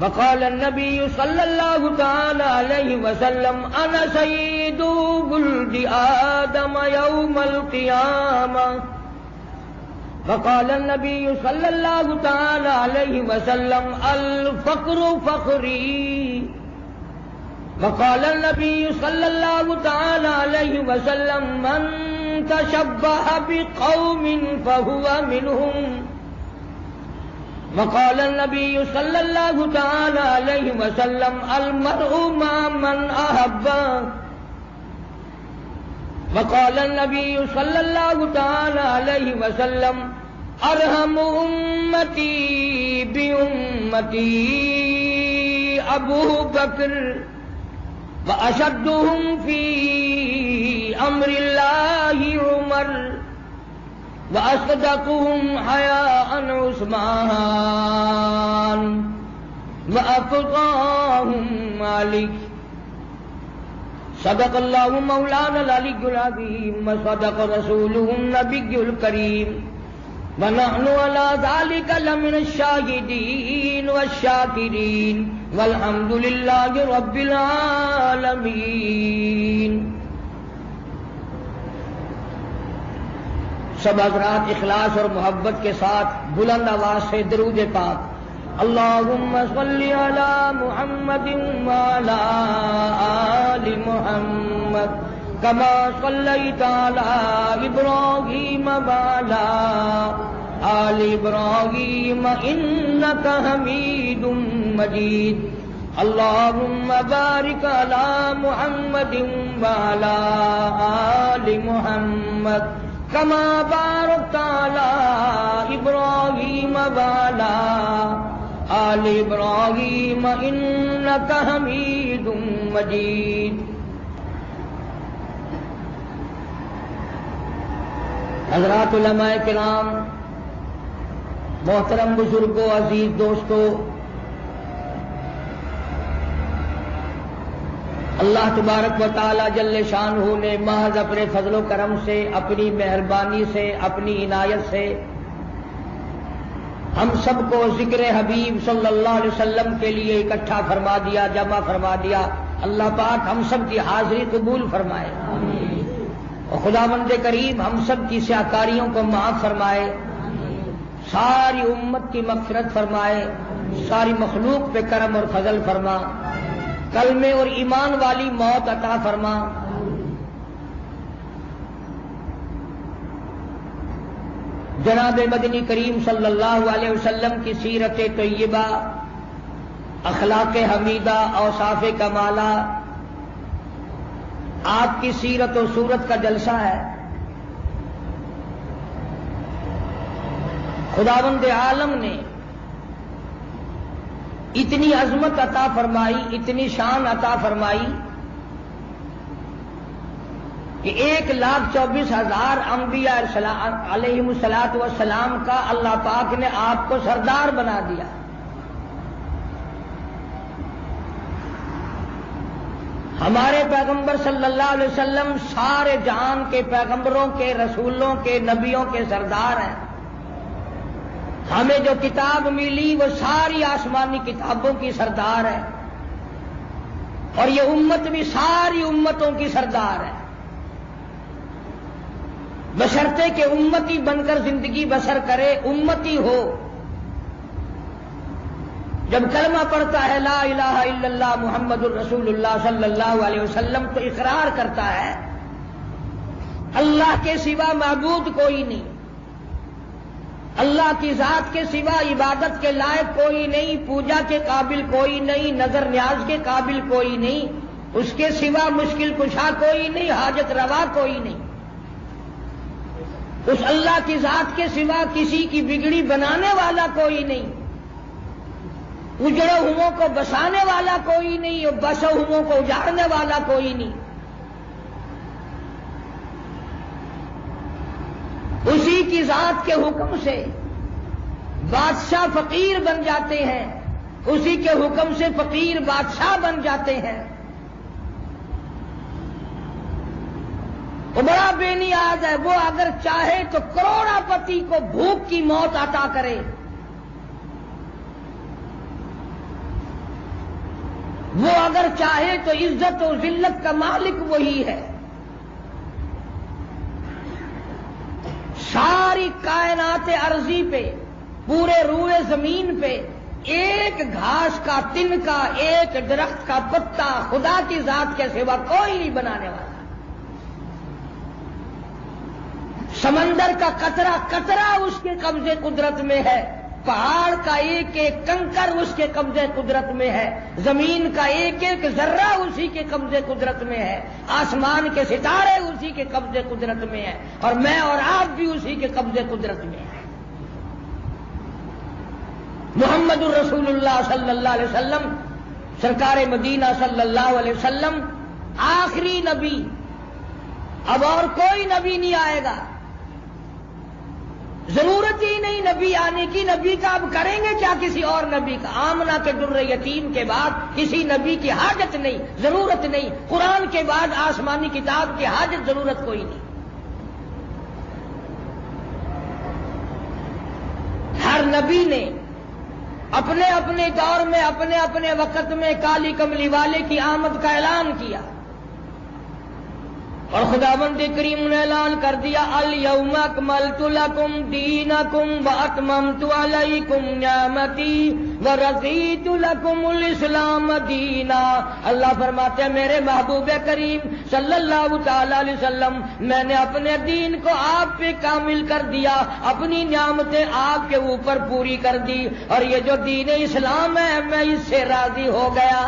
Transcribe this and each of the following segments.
وقال النبي صلى الله تعالى عليه وسلم أنا سيد ولد آدم يوم القيامة. وقال النبي صلى الله تعالى عليه وسلم الفقر فخري. وقال النبي صلى الله تعالى عليه وسلم من تشبه بقوم فهو منهم. وقال النبي صلى الله تعالى عليه وسلم المرء مع من أحب. وقال النبي صلى الله تعالى عليه وسلم أرحم أمتي بأمتي أبو بكر وأشدهم في أمر الله عمر وأصدقهم حياء عثمان وأتقاهم مالك. صدق الله مولانا العلي العظيم وصدق رسوله النبي الكريم ونحن على ذلك لمن الشاهدين والشاكرين والحمد لله رب العالمين. سب حضرات اخلاص اور محبت کے ساتھ بلند آواز سے درود پاک اللہم صلی علی محمد وعلی آل محمد کما صلیت علی ابراہیم وعلی آل ابراہیم انک حمید مجید. اللہم بارک علی محمد وعلی آل محمد کما بارکت علی ابراہیم وعلی آل ابراہیم انک حمید مجید. حضرات علماء کرام، محترم بزرگوں، عزیز دوستوں، اللہ تبارک و تعالی جل شانہ نے محض اپنے فضل و کرم سے، اپنی مہربانی سے، اپنی عنایت سے ہم سب کو ذکر حبیب صلی اللہ علیہ وسلم کے لیے اکٹھا فرما دیا، جمع فرما دیا. اللہ پاک ہم سب کی حاضری قبول فرمائے اور خداوند کریم ہم سب کی سیاکاریوں کو معاف فرمائے، ساری امت کی مغفرت فرمائے، ساری مخلوق پہ کرم اور فضل فرما، کلمے اور ایمان والی موت عطا فرما. جناب مدنی کریم صلی اللہ علیہ وسلم کی سیرت طیبہ، اخلاق حمیدہ، اوصاف کمالہ، آپ کی سیرت و صورت کا جلسہ ہے. خداوند عالم نے اتنی عظمت عطا فرمائی، اتنی شان عطا فرمائی کہ 1,24,000 انبیاء علیہم الصلاۃ والسلام کا اللہ پاک نے آپ کو سردار بنا دیا. ہمارے پیغمبر صلی اللہ علیہ وسلم سارے جہان کے پیغمبروں کے، رسولوں کے، نبیوں کے سردار ہیں. ہمیں جو کتاب ملی وہ ساری آسمانی کتابوں کی سردار ہے، اور یہ امت بھی ساری امتوں کی سردار ہے، بشرطے کہ امتی بن کر زندگی بسر کرے، امتی ہو. جب کلمہ پڑھتا ہے لا الہ الا اللہ محمد الرسول اللہ صلی اللہ علیہ وسلم تو اقرار کرتا ہے اللہ کے سوا معبود کوئی نہیں، اللہ کی ذات کے سوا عبادت کے لائق کوئی نہیں، پوجا کے قابل کوئی نہیں، نظر نیاز کے قابل کوئی نہیں، اس کے سوا مشکل کشا کوئی نہیں، حاجت روا کوئی نہیں. اس اللہ کی ذات کے سوا کسی کی بگڑی بنانے والا کوئی نہیں، اجڑے ہوئوں کو بسانے والا کوئی نہیں، اور بسے ہوئوں کو اجاڑنے والا کوئی نہیں. اسی کی ذات کے حکم سے بادشاہ فقیر بن جاتے ہیں، اسی کے حکم سے فقیر بادشاہ بن جاتے ہیں. وہ بڑا بے نیاز ہے، وہ اگر چاہے تو کروڑا پتی کو بھوک کی موت عطا کرے، وہ اگر چاہے تو عزت و ذلت کا مالک وہی ہے. ساری کائنات ارضی پہ، پورے روئے زمین پہ ایک گھاس کا تن کا، ایک درخت کا پتا خدا کی ذات کے سوا کوئی نہیں بنانے والا. سمندر کا قطرہ قطرہ اس کے قبضے قدرت میں ہے، پہاڑ کا ایک ایک کنکر اس کے قبضے قدرت میں ہے، زمین کا ایک ایک ذرہ اسی کے قبضے قدرت میں ہے، آسمان کے ستارے اسی کے قبضے قدرت میں ہے، اور میں اور آپ بھی اسی کے قبضے قدرت میں ہیں. محمد الرسول اللہ صلی اللہ علیہ وسلم، سرکار مدینہ صلی اللہ علیہ وسلم آخری نبی، اب اور کوئی نبی نہیں آئے گا، ضرورت ہی نہیں نبی آنے کی. نبی کا اب کریں گے کیا کسی اور نبی کا؟ آمنہ کے در یتیم کے بعد کسی نبی کی حاجت نہیں، ضرورت نہیں. قرآن کے بعد آسمانی کتاب کی حاجت ضرورت کوئی نہیں. ہر نبی نے اپنے اپنے دور میں، اپنے اپنے وقت میں کالی کملی والے کی آمد کا اعلان کیا، اور خداوند کریم نے اعلان کر دیا الیوم اکملت لکم دینکم واتممت علیکم نعمتی ورضیت لکم الاسلام دینا. اللہ فرماتے ہیں میرے محبوب کریم صلی اللہ تعالی علیہ وسلم، میں نے اپنے دین کو آپ پہ کامل کر دیا، اپنی نعمتیں آپ کے اوپر پوری کر دی، اور یہ جو دین اسلام ہے میں اس سے راضی ہو گیا.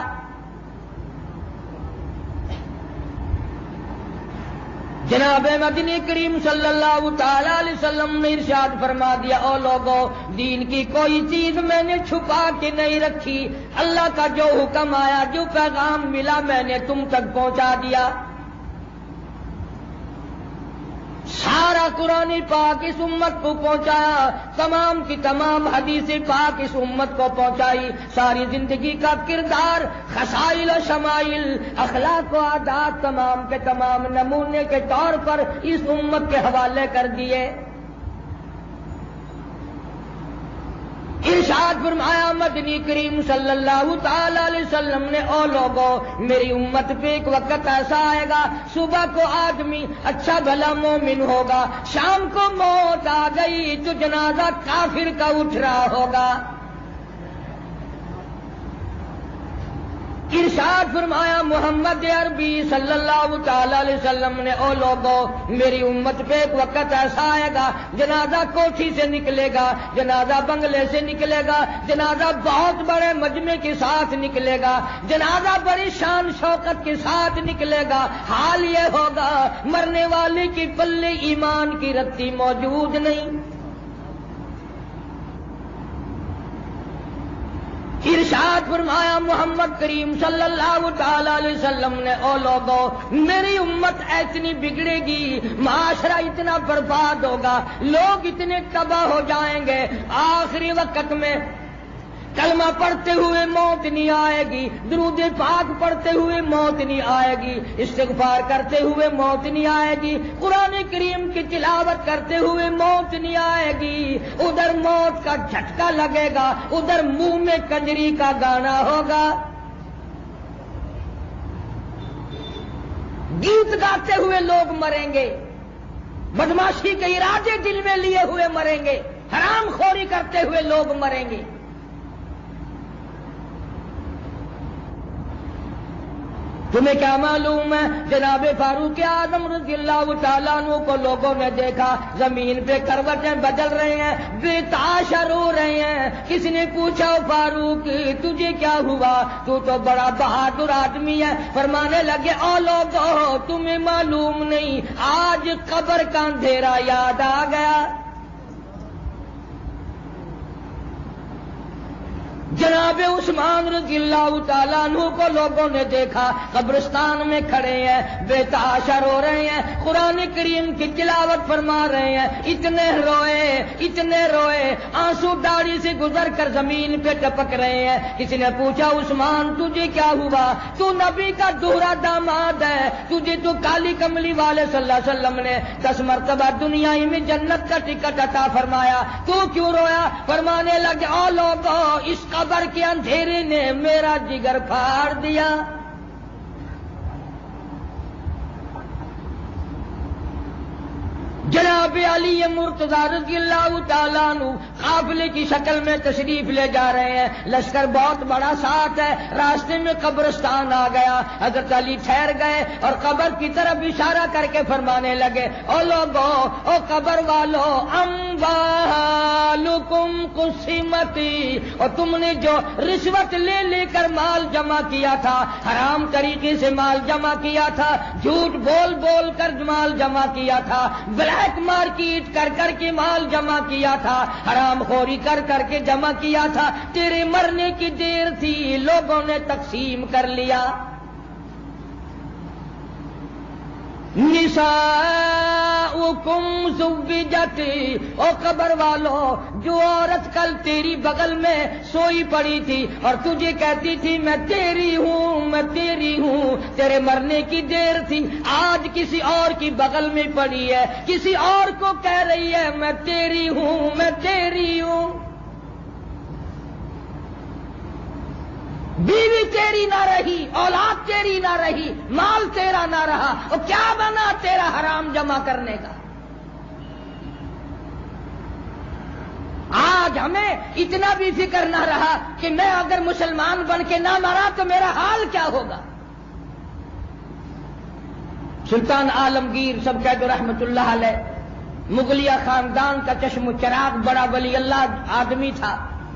جناب مدنی کریم صلی اللہ تعالی علیہ وسلم نے ارشاد فرما دیا، او لوگو دین کی کوئی چیز میں نے چھپا کے نہیں رکھی، اللہ کا جو حکم آیا، جو پیغام ملا میں نے تم تک پہنچا دیا. سارا قرآن پاک اس امت کو پہنچایا، تمام کی تمام حدیث پاک اس امت کو پہنچائی، ساری زندگی کا کردار، خصائل و شمائل، اخلاق و عادات تمام کے تمام نمونے کے طور پر اس امت کے حوالے کر دیے. ارشاد فرمایا مدنی کریم صلی اللہ تعالی علیہ وسلم نے، او لوگو میری امت پہ ایک وقت ایسا آئے گا، صبح کو آدمی اچھا بھلا مومن ہوگا، شام کو موت آ گئی تو جنازہ کافر کا اٹھ رہا ہوگا. ارشاد فرمایا محمد عربی صلی اللہ تعالی علیہ وسلم نے، او لوگو میری امت پہ ایک وقت ایسا آئے گا، جنازہ کوٹھی سے نکلے گا، جنازہ بنگلے سے نکلے گا، جنازہ بہت بڑے مجمع کے ساتھ نکلے گا، جنازہ بڑی شان شوکت کے ساتھ نکلے گا. حال یہ ہوگا مرنے والے کی پلے ایمان کی رتی موجود نہیں. ارشاد فرمایا محمد کریم صلی اللہ تعالی علیہ وسلم نے، او لوگو میری امت اتنی بگڑے گی، معاشرہ اتنا برباد ہوگا، لوگ اتنے تباہ ہو جائیں گے، آخری وقت میں کلمہ پڑھتے ہوئے موت نہیں آئے گی، درود پاک پڑھتے ہوئے موت نہیں آئے گی، استغفار کرتے ہوئے موت نہیں آئے گی، قرآن کریم کی تلاوت کرتے ہوئے موت نہیں آئے گی. ادھر موت کا جھٹکا لگے گا، ادھر منہ میں کنجری کا گانا ہوگا، گیت گاتے ہوئے لوگ مریں گے، بدماشی کے ارادے دل میں لیے ہوئے مریں گے، حرام خوری کرتے ہوئے لوگ مریں گے. تمہیں کیا معلوم ہے جناب فاروق اعظم رضی اللہ تعالیٰ عنہ کو لوگوں نے دیکھا زمین پہ کروٹیں بدل رہے ہیں، بے تحاشا رو رہے ہیں. کسی نے پوچھا فاروق تجھے کیا ہوا، تو بڑا بہادر آدمی ہے. فرمانے لگے او لوگو تمہیں معلوم نہیں آج قبر کا اندھیرا یاد آ گیا. جناب عثمان رضی اللہ تعالیٰ عنہ کو لوگوں نے دیکھا قبرستان میں کھڑے ہیں، بے تحاشا رو رہے ہیں، قرآن کریم کی تلاوت فرما رہے ہیں. اتنے روئے آنسو داڑھی سے گزر کر زمین پہ ٹپک رہے ہیں. کسی نے پوچھا عثمان تجھے کیا ہوا، تو نبی کا دوہرا داماد ہے، تجھے تو کالی کملی والے صلی اللہ علیہ وسلم نے 10 مرتبہ دنیا ہی میں جنت کا ٹکٹ عطا فرمایا، تو کیوں رویا؟ فرمانے لگے او لوگو اس قبر قبر کے اندھیرے نے میرا جگر پھاڑ دیا. جناب علی مرتضیٰ رضی اللہ تعالیٰ عنہ قافلے کی شکل میں تشریف لے جا رہے ہیں. لشکر بہت بڑا ساتھ ہے. راستے میں قبرستان آ گیا. حضرت علی ٹھہر گئے اور قبر کی طرف اشارہ کر کے فرمانے لگے, او لوگو, او قبر والو, اموالکم قسمتی, اور تم نے جو رشوت لے لے کر مال جمع کیا تھا, حرام طریقے سے مال جمع کیا تھا, جھوٹ بول بول کر مال جمع کیا تھا, بلیک مارکیٹ کر کر کے مال جمع کیا تھا, حرام خوری کر کر کے جمع کیا تھا, تیرے مرنے کی دیر تھی, لوگوں نے تقسیم کر لیا. نساؤکم زوجت, او قبر والو, جو عورت کل تیری بغل میں سوئی پڑی تھی اور تجھے کہتی تھی میں تیری ہوں میں تیری ہوں, تیرے مرنے کی دیر تھی, آج کسی اور کی بغل میں پڑی ہے, کسی اور کو کہہ رہی ہے میں تیری ہوں میں تیری ہوں. بیوی تیری نہ رہی, اولاد تیری نہ رہی, مال تیرا نہ رہا, اور کیا بنا تیرا حرام جمع کرنے کا. آج ہمیں اتنا بھی فکر نہ رہا کہ میں اگر مسلمان بن کے نہ مرا تو میرا حال کیا ہوگا. سلطان عالمگیر سب کہہ دو رحمت اللہ علیہ, مغلیہ خاندان کا چشم و چراغ, بڑا ولی اللہ آدمی تھا,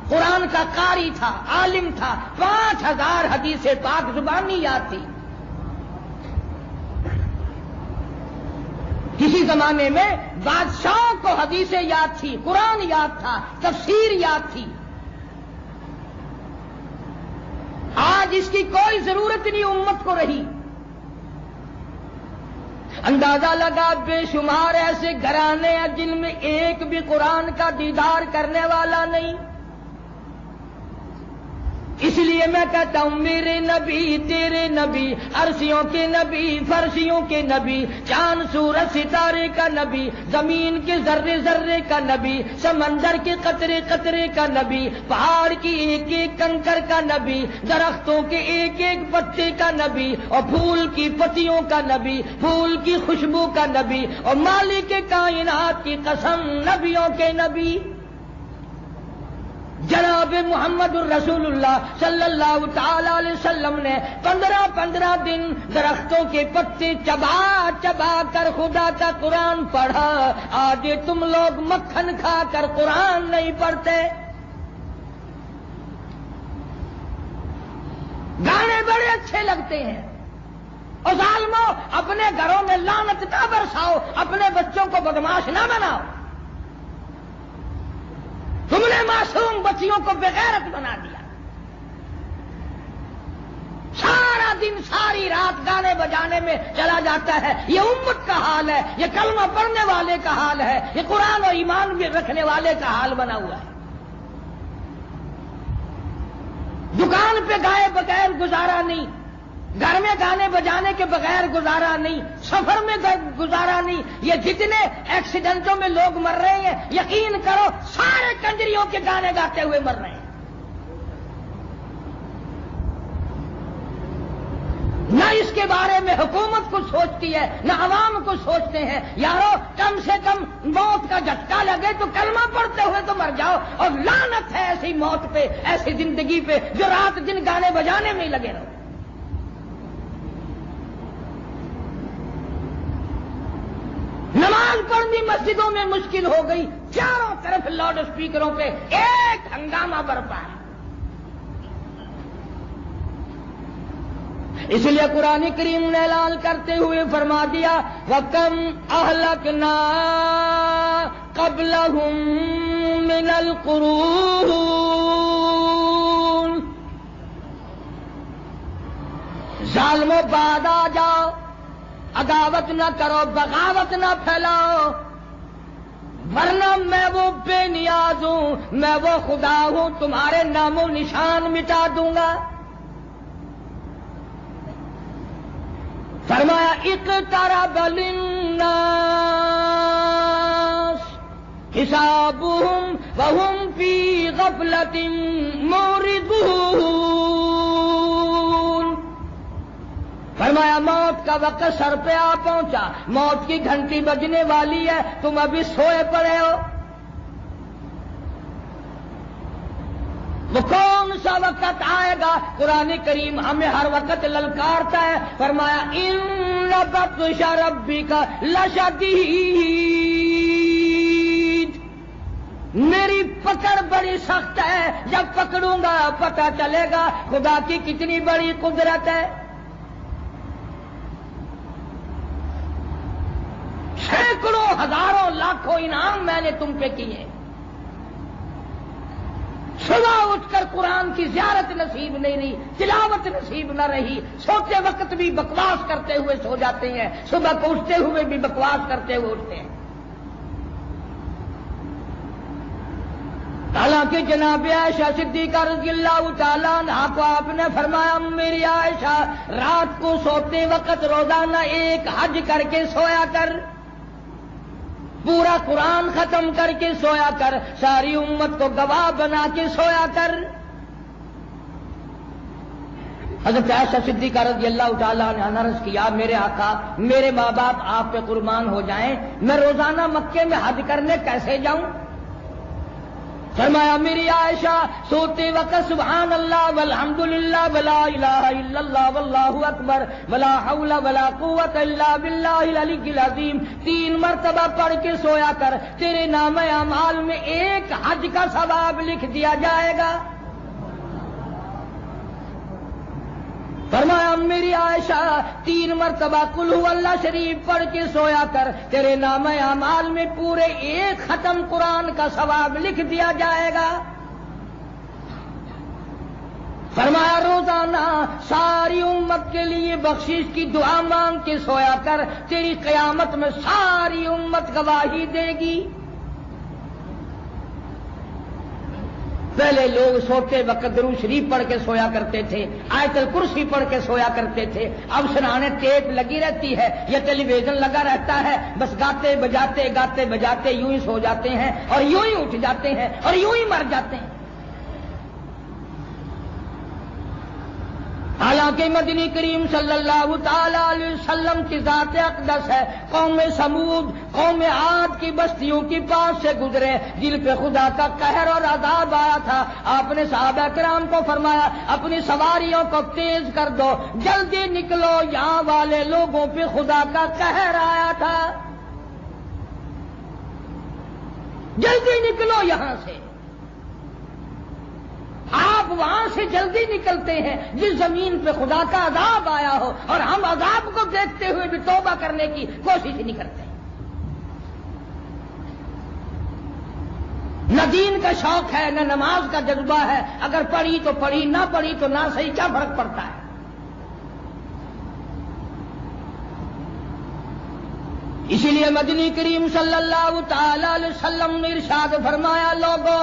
قرآن کا قاری تھا, عالم تھا, 5000 حدیث پاک زبانی یاد تھی. کسی زمانے میں بادشاہوں کو حدیثیں یاد تھی, قرآن یاد تھا, تفسیر یاد تھی. آج اس کی کوئی ضرورت نہیں امت کو رہی. اندازہ لگا بے شمار ایسے گھرانے ہیں جن میں ایک بھی قرآن کا دیدار کرنے والا نہیں. اس لیے میں کہتا ہوں میرے نبی تیرے نبی, عرشیوں کے نبی فرشیوں کے نبی, چاند سورج ستارے کا نبی, زمین کے ذرے ذرے کا نبی, سمندر کے قطرے قطرے کا نبی, پہاڑ کی ایک ایک کنکر کا نبی, درختوں کے ایک ایک پتے کا نبی, اور پھول کی پتیوں کا نبی, پھول کی خوشبو کا نبی, اور مالک کائنات کی قسم نبیوں کے نبی. جناب محمد الرسول اللہ صلی اللہ تعالی علیہ وسلم نے 15 دن درختوں کے پتے چبا چبا کر خدا کا قرآن پڑھا. آج تم لوگ مکھن کھا کر قرآن نہیں پڑھتے. گانے بڑے اچھے لگتے ہیں, اور ظالمو اپنے گھروں میں لعنت نہ برساؤ, اپنے بچوں کو بدماش نہ بناؤ. تم نے معصوم بچیوں کو بغیرت بنا دیا. سارا دن ساری رات گانے بجانے میں چلا جاتا ہے. یہ امت کا حال ہے, یہ کلمہ پڑھنے والے کا حال ہے, یہ قرآن و ایمان بھی رکھنے والے کا حال بنا ہوا ہے. دکان پہ گائے بغیر گزارا نہیں, گھر میں گانے بجانے کے بغیر گزارا نہیں, سفر میں گزارا نہیں. یہ جتنے ایکسیڈنٹوں میں لوگ مر رہے ہیں یقین کرو سارے کنجریوں کے گانے گاتے ہوئے مر رہے ہیں. نہ اس کے بارے میں حکومت کچھ سوچتی ہے نہ عوام کچھ سوچتے ہیں. یارو کم سے کم موت کا جھٹکا لگے تو کلمہ پڑھتے ہوئے تو مر جاؤ, اور لعنت ہے ایسی موت پہ, ایسی زندگی پہ جو رات دن گانے بجانے میں ہی لگے رہو. نماز پڑھنی مسجدوں میں مشکل ہو گئی, چاروں طرف لاؤڈ اسپیکروں پہ ایک ہنگامہ برپا ہے. اس لیے قرآن کریم نے اعلان کرتے ہوئے فرما دیا وَكَمْ أَهْلَكْنَا قَبْلَهُمْ مِنَ الْقُرُونِ. ظالموں بعد آ جاؤ, عداوت نہ کرو, بغاوت نہ پھیلاؤ, ورنہ میں وہ بے نیاز ہوں, میں وہ خدا ہوں, تمہارے نام و نشان مٹا دوں گا. فرمایا اقترب للناس حسابهم وهم فی غفلۃ معرضون۔ فرمایا موت کا وقت سر پہ آ پہنچا، موت کی گھنٹی بجنے والی ہے، تم ابھی سوئے پڑے ہو۔ وہ کون سا وقت آئے گا؟ قرآن کریم ہمیں ہر وقت للکارتا ہے، فرمایا ان بطش ربک لشدید، میری پکڑ بڑی سخت ہے، جب پکڑوں گا پتہ چلے گا خدا کی کتنی بڑی قدرت ہے۔ سینکڑوں ہزاروں لاکھوں انعام میں نے تم پہ کیے، صبح اٹھ کر قرآن کی زیارت نصیب نہیں رہی، تلاوت نصیب نہ رہی، سوتے وقت بھی بکواس کرتے ہوئے سو جاتے ہیں، صبح کو اٹھتے ہوئے بھی بکواس کرتے ہوئے اٹھتے ہیں۔ حالانکہ جناب عائشہ صدیقہ رضی اللہ تعالیٰ عنہا کو آپ نے فرمایا میری عائشہ رات کو سوتے وقت روزانہ ایک حج کر کے سویا کر، پورا قرآن ختم کر کے سویا کر، ساری امت کو گواہ بنا کے سویا کر۔ حضرت عائشہ صدیقہ رضی اللہ تعالیٰ عنہا نے عرض کیا میرے آقا میرے ماں باپ آپ پہ قربان ہو جائیں، میں روزانہ مکے میں حج کرنے کیسے جاؤں؟ فرمایا میری عائشہ سوتے وقت سبحان اللہ والحمد للہ ولا الہ الا اللہ واللہ اکبر ولا حول ولا قوت الا باللہ العلی العظیم 3 مرتبہ پڑھ کے سویا کر، تیرے نام اعمال میں ایک حج کا ثواب لکھ دیا جائے گا۔ فرمایا میری عائشہ 3 مرتبہ قل هو اللہ شریف پڑھ کے سویا کر، تیرے نام اعمال میں پورے ایک ختم قرآن کا ثواب لکھ دیا جائے گا۔ فرمایا روزانہ ساری امت کے لیے بخشش کی دعا مانگ کے سویا کر، تیری قیامت میں ساری امت گواہی دے گی۔ پہلے لوگ سوتے وقت درود شریف پڑھ کے سویا کرتے تھے، آیت الکرسی پڑھ کے سویا کرتے تھے، اب سرانے ٹیپ لگی رہتی ہے یا ٹیلی ویژن لگا رہتا ہے، بس گاتے بجاتے یوں ہی سو جاتے ہیں اور یوں ہی اٹھ جاتے ہیں اور یوں ہی مر جاتے ہیں۔ حالانکہ مدنی کریم صلی اللہ تعالی علیہ وسلم کی ذات اقدس ہے، قوم سمود قوم عاد کی بستیوں کے پاس سے گزرے جن پہ خدا کا قہر اور عذاب آیا تھا۔ آپ نے صحابہ کرام کو فرمایا اپنی سواریوں کو تیز کر دو، جلدی نکلو، یہاں والے لوگوں پہ خدا کا قہر آیا تھا، جلدی نکلو یہاں سے۔ آپ وہاں سے جلدی نکلتے ہیں جس زمین پہ خدا کا عذاب آیا ہو، اور ہم عذاب کو دیکھتے ہوئے بھی توبہ کرنے کی کوشش نہیں کرتے۔ نہ دین کا شوق ہے، نہ نماز کا جذبہ ہے، اگر پڑھی تو پڑھی، نہ پڑھی تو نہ صحیح، کیا فرق پڑتا ہے؟ اسی لیے مدنی کریم صلی اللہ تعالی علیہ وسلم نے ارشاد فرمایا لوگوں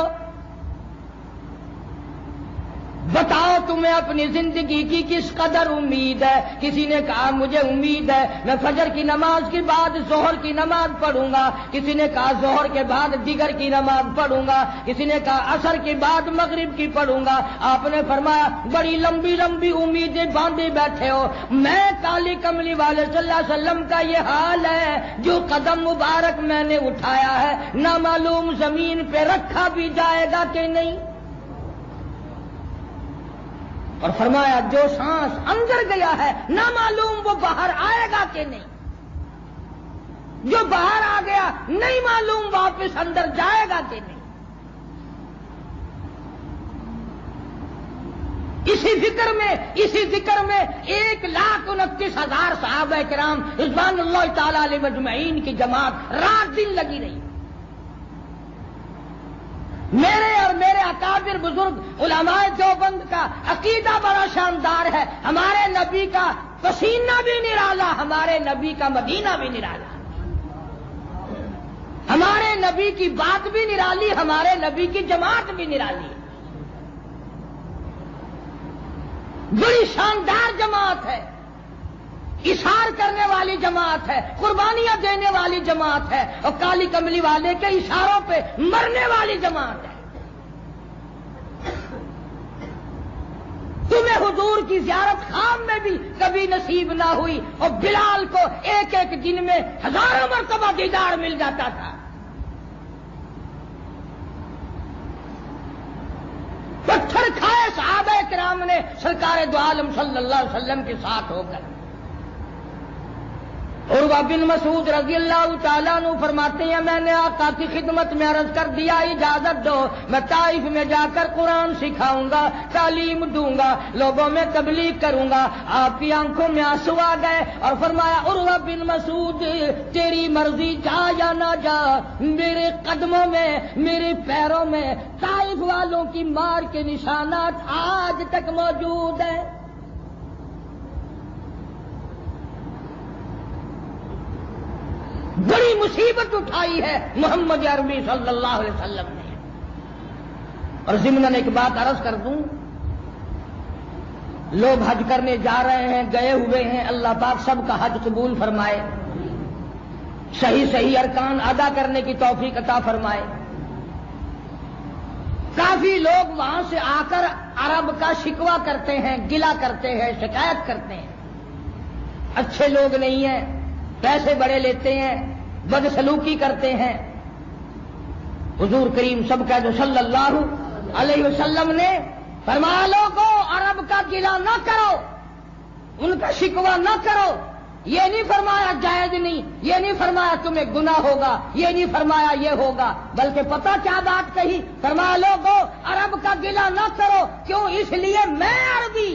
بتاؤ تمہیں اپنی زندگی کی کس قدر امید ہے؟ کسی نے کہا مجھے امید ہے میں فجر کی نماز کے بعد ظہر کی نماز پڑھوں گا، کسی نے کہا ظہر کے بعد دیگر کی نماز پڑھوں گا، کسی نے کہا عصر کے بعد مغرب کی پڑھوں گا۔ آپ نے فرمایا بڑی لمبی لمبی امیدیں باندھے بیٹھے ہو، میں کالی کملی والے صلی اللہ علیہ وسلم کا یہ حال ہے، جو قدم مبارک میں نے اٹھایا ہے نہ معلوم زمین پہ رکھا بھی جائے گا کہ نہیں۔ اور فرمایا جو سانس اندر گیا ہے نہ معلوم وہ باہر آئے گا کہ نہیں، جو باہر آ گیا نہیں معلوم واپس اندر جائے گا کہ نہیں۔ اسی ذکر میں 1,29,000 صحابہ کرام رضوان اللہ تعالی علیہ مجمعین کی جماعت رات دن لگی رہی۔ میرے اور میرے اکابر بزرگ علماء دیوبند کا عقیدہ بڑا شاندار ہے، ہمارے نبی کا پسینہ بھی نرالا، ہمارے نبی کا مدینہ بھی نرالا، ہمارے نبی کی بات بھی نرالی، ہمارے نبی کی جماعت بھی نرالی، بڑی شاندار جماعت ہے۔ اشار کرنے والی جماعت ہے، قربانیاں دینے والی جماعت ہے، اور کالی کملی والے کے اشاروں پہ مرنے والی جماعت ہے۔ تمہیں حضور کی زیارت خام میں بھی کبھی نصیب نہ ہوئی، اور بلال کو ایک ایک دن میں ہزاروں مرتبہ دیدار مل جاتا تھا۔ پتھر کھائے صحابہ کرام نے سرکار دو عالم صلی اللہ علیہ وسلم کے ساتھ ہو کر۔ عروہ بن مسعود رضی اللہ تعالیٰ عنہ فرماتے ہیں میں نے آقا کی خدمت میں عرض کر دیا اجازت دو میں طائف میں جا کر قرآن سکھاؤں گا، تعلیم دوں گا، لوگوں میں تبلیغ کروں گا۔ آپ کی آنکھوں میں آنسو آ گئے اور فرمایا عروہ بن مسعود تیری مرضی جا یا نہ جا، میرے قدموں میں میرے پیروں میں طائف والوں کی مار کے نشانات آج تک موجود ہیں۔ بڑی مصیبت اٹھائی ہے محمد عربی صلی اللہ علیہ وسلم نے۔ اور ضمناً ایک بات عرض کر دوں، لوگ حج کرنے جا رہے ہیں، گئے ہوئے ہیں، اللہ پاک سب کا حج قبول فرمائے، صحیح ارکان ادا کرنے کی توفیق عطا فرمائے۔ کافی لوگ وہاں سے آ کر عرب کا شکوہ کرتے ہیں، گلہ کرتے ہیں، شکایت کرتے ہیں، اچھے لوگ نہیں ہیں، پیسے بڑے لیتے ہیں، بدسلوکی کرتے ہیں۔ حضور کریم سب کا جو صلی اللہ علیہ وسلم نے فرمایا لوگوں عرب کا گلہ نہ کرو، ان کا شکوہ نہ کرو۔ یہ نہیں فرمایا جائز نہیں، یہ نہیں فرمایا تمہیں گناہ ہوگا، یہ نہیں فرمایا یہ ہوگا، بلکہ پتہ کیا بات کہی؟ فرمایا لوگوں عرب کا گلہ نہ کرو، کیوں؟ اس لیے میں عربی،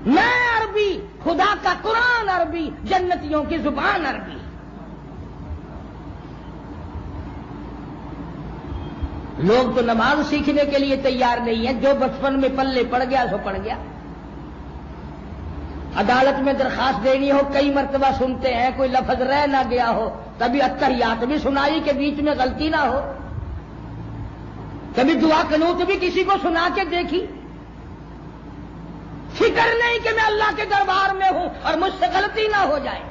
میں عربی، خدا کا قرآن عربی، جنتیوں کی زبان عربی۔ لوگ تو نماز سیکھنے کے لیے تیار نہیں ہیں، جو بچپن میں پلے پڑ گیا سو پڑ گیا۔ عدالت میں درخواست دینی ہو کئی مرتبہ سنتے ہیں، کوئی لفظ رہ نہ گیا ہو، کبھی اتحیات بھی سنائی کے بیچ میں غلطی نہ ہو، کبھی دعا قنوت بھی کسی کو سنا کے دیکھی۔ فکر نہیں کہ میں اللہ کے دربار میں ہوں اور مجھ سے غلطی نہ ہو جائے۔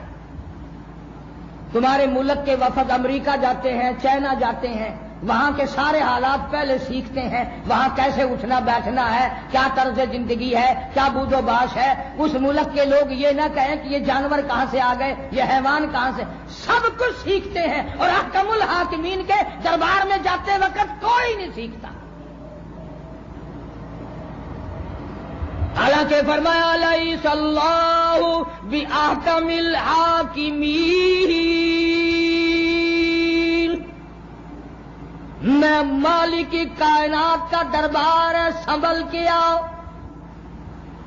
تمہارے ملک کے وفد امریکہ جاتے ہیں، چائنا جاتے ہیں، وہاں کے سارے حالات پہلے سیکھتے ہیں، وہاں کیسے اٹھنا بیٹھنا ہے، کیا طرز زندگی ہے، کیا بود و باش ہے۔ اس ملک کے لوگ یہ نہ کہیں کہ یہ جانور کہاں سے آ گئے، یہ حیوان کہاں سے، سب کچھ سیکھتے ہیں، اور حکم الحاکمین کے دربار میں جاتے وقت کوئی نہیں سیکھتا۔ حالانکہ فرمایا لیس اللہ بأحکم الحاکمین، میں مالک کائنات کا دربار ہے، سنبھل کے آؤ،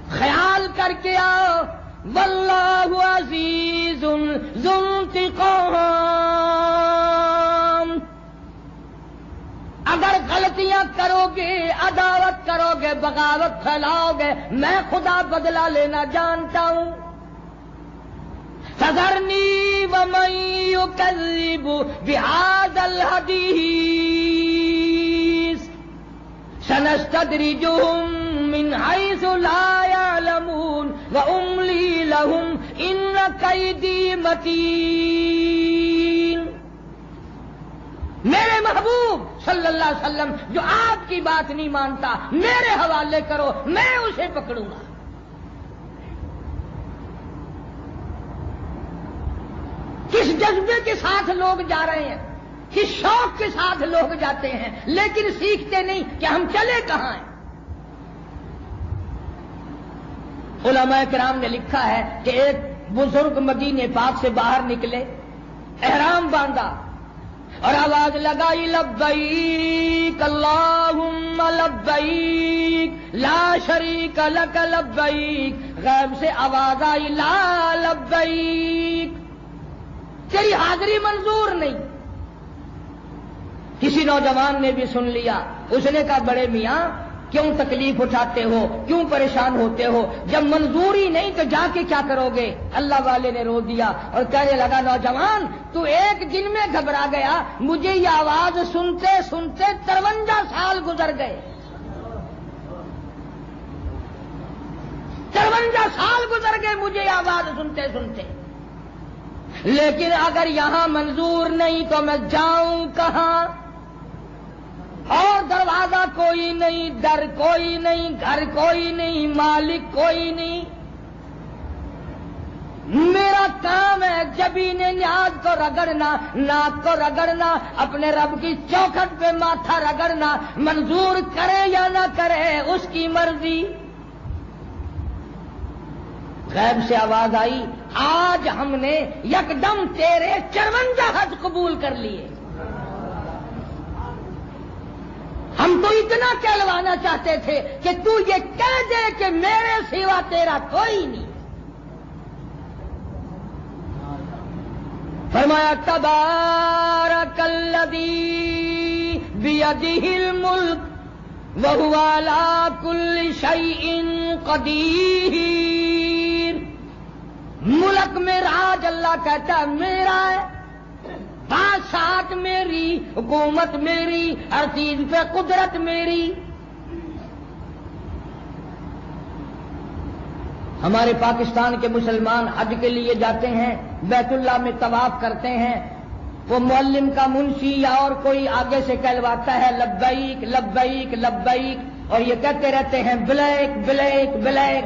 خیال کر کے آؤ۔ واللہ عزیز ذو انتقام، اگر غلطیاں کرو گے، عداوت کرو گے، بغاوت پھیلاؤ گے، میں خدا بدلہ لینا جانتا ہوں۔ فذرنی ومن یکذب بہذا الحدیث سنستدرجہم من حیث لا یعلمون واملی لہم ان کیدی متین۔ میرے محبوب صلی اللہ علیہ وسلم جو آپ کی بات نہیں مانتا، میرے حوالے کرو، میں اسے پکڑوں گا۔ کس جذبے کے ساتھ لوگ جا رہے ہیں، کس شوق کے ساتھ لوگ جاتے ہیں، لیکن سیکھتے نہیں کہ ہم چلے کہاں ہیں۔ علماء کرام نے لکھا ہے کہ ایک بزرگ مدینے پاک سے باہر نکلے، احرام باندھا اور آواز لگائی لبیک اللہم لبیک لا شریک لک لبیک، غیب سے آواز آئی لا لبیک، تیری حاضری منظور نہیں۔ کسی نوجوان نے بھی سن لیا، اس نے کہا بڑے میاں کیوں تکلیف اٹھاتے ہو، کیوں پریشان ہوتے ہو، جب منظوری نہیں تو جا کے کیا کرو گے؟ اللہ والے نے رو دیا اور کہنے لگا نوجوان تو ایک دن میں گھبرا گیا، مجھے یہ آواز سنتے سنتے 53 سال گزر گئے، 53 سال گزر گئے مجھے آواز سنتے سنتے، لیکن اگر یہاں منظور نہیں تو میں جاؤں کہاں؟ اور دروازہ کوئی نہیں، در کوئی نہیں، گھر کوئی نہیں، مالک کوئی نہیں، میرا کام ہے جبین نیاز کو رگڑنا، ناک کو رگڑنا، اپنے رب کی چوکھٹ پہ ماتھا رگڑنا، منظور کرے یا نہ کرے اس کی مرضی۔ غیب سے آواز آئی، آج ہم نے یکدم تیرے 54 حج قبول کر لیے۔ ہم تو اتنا کہلوانا چاہتے تھے کہ تو یہ کہہ دے کہ میرے سوا تیرا کوئی نہیں۔ فرمایا تبارک الذی بیدہ الملک وہو علی کل شیء قدیر۔ ملک میں راج اللہ کہتا ہے میرا ہے، بادشاہت میری، حکومت میری، ہر چیز پہ قدرت میری۔ ہمارے پاکستان کے مسلمان حج کے لیے جاتے ہیں، بیت اللہ میں طواف کرتے ہیں، وہ معلم کا منشی یا اور کوئی آگے سے کہلواتا ہے لبیک لبیک لبیک، اور یہ کہتے رہتے ہیں بلیک بلیک بلیک،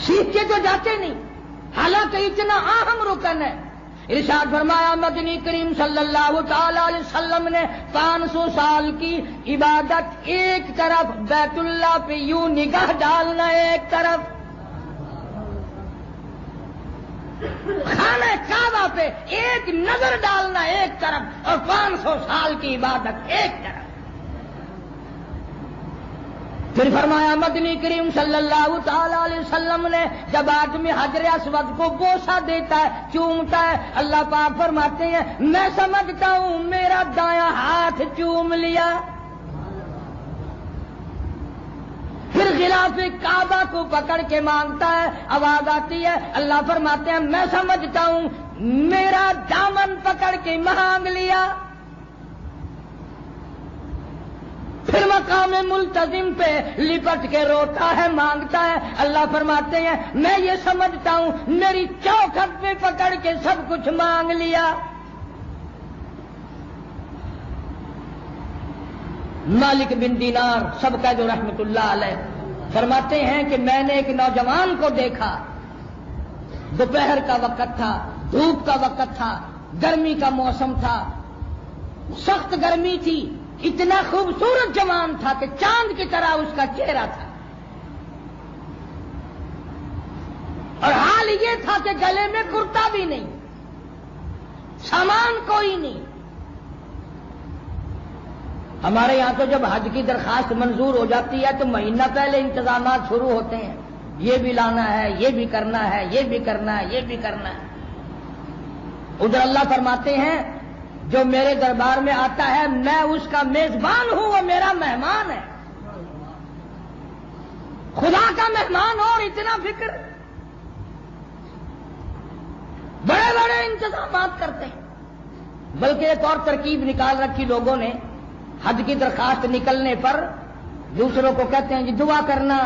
سیکھ کے تو جاتے نہیں، حالانکہ اتنا اہم رکن ہے۔ ارشاد فرمایا مدنی کریم صلی اللہ تعالی علیہ وسلم نے 500 سال کی عبادت ایک طرف، بیت اللہ پہ یوں نگاہ ڈالنا ایک طرف، خانہ کعبہ پہ ایک نظر ڈالنا ایک طرف، اور 500 سال کی عبادت ایک طرف۔ پھر فرمایا مدنی کریم صلی اللہ تعالی علیہ وسلم نے جب آدمی حجر اسود کو بوسہ دیتا ہے، چومتا ہے، اللہ پاک فرماتے ہیں میں سمجھتا ہوں میرا دایاں ہاتھ چوم لیا۔ پھر غلاف کعبہ کو پکڑ کے مانگتا ہے، آواز آتی ہے، اللہ فرماتے ہیں میں سمجھتا ہوں میرا دامن پکڑ کے مانگ لیا۔ پھر مقام ملتزم پہ لپٹ کے روتا ہے، مانگتا ہے، اللہ فرماتے ہیں میں یہ سمجھتا ہوں میری چوکھٹ پہ پکڑ کے سب کچھ مانگ لیا۔ مالک بن دینار سب کا جو رحمت اللہ علیہ فرماتے ہیں کہ میں نے ایک نوجوان کو دیکھا، دوپہر کا وقت تھا، دھوپ کا وقت تھا، گرمی کا موسم تھا، سخت گرمی تھی، اتنا خوبصورت جوان تھا کہ چاند کی طرح اس کا چہرہ تھا، اور حال یہ تھا کہ گلے میں کرتا بھی نہیں، سامان کوئی نہیں۔ ہمارے یہاں تو جب حج کی درخواست منظور ہو جاتی ہے تو مہینہ پہلے انتظامات شروع ہوتے ہیں، یہ بھی لانا ہے، یہ بھی کرنا ہے، یہ بھی کرنا ہے، یہ بھی کرنا ہے۔ ادھر اللہ فرماتے ہیں جو میرے دربار میں آتا ہے میں اس کا میزبان ہوں، وہ میرا مہمان ہے، خدا کا مہمان، اور اتنا فکر، بڑے بڑے انتظامات کرتے ہیں۔ بلکہ ایک اور ترکیب نکال رکھی لوگوں نے، حج کی درخواست نکلنے پر دوسروں کو کہتے ہیں جی دعا کرنا،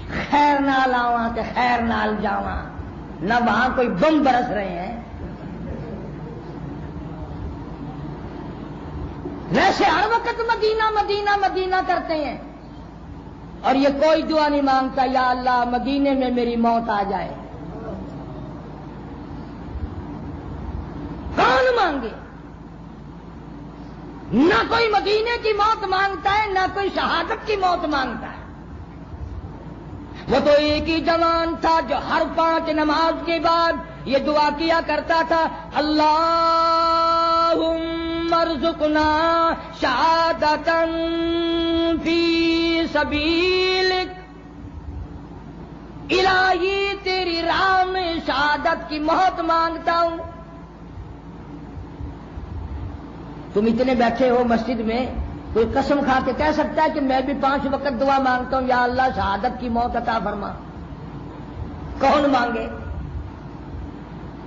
خیر نال آواں کہ خیر نال جاواں، نہ وہاں کوئی بم برس رہے ہیں، ویسے ہر وقت مدینہ مدینہ مدینہ کرتے ہیں، اور یہ کوئی دعا نہیں مانگتا یا اللہ مدینے میں میری موت آ جائے۔ کون مانگے؟ نہ کوئی مدینے کی موت مانگتا ہے، نہ کوئی شہادت کی موت مانگتا ہے۔ وہ تو ایک ہی جوان تھا جو ہر 5 نماز کے بعد یہ دعا کیا کرتا تھا، اللہم ارزقنا شہادتا فی سبیلک، الہی تیری راہ میں شہادت کی موت مانگتا ہوں۔ تم اتنے بیٹھے ہو مسجد میں، کوئی قسم کھا کے کہہ سکتا ہے کہ میں بھی 5 وقت دعا مانگتا ہوں یا اللہ شہادت کی موت عطا فرما؟ کون مانگے؟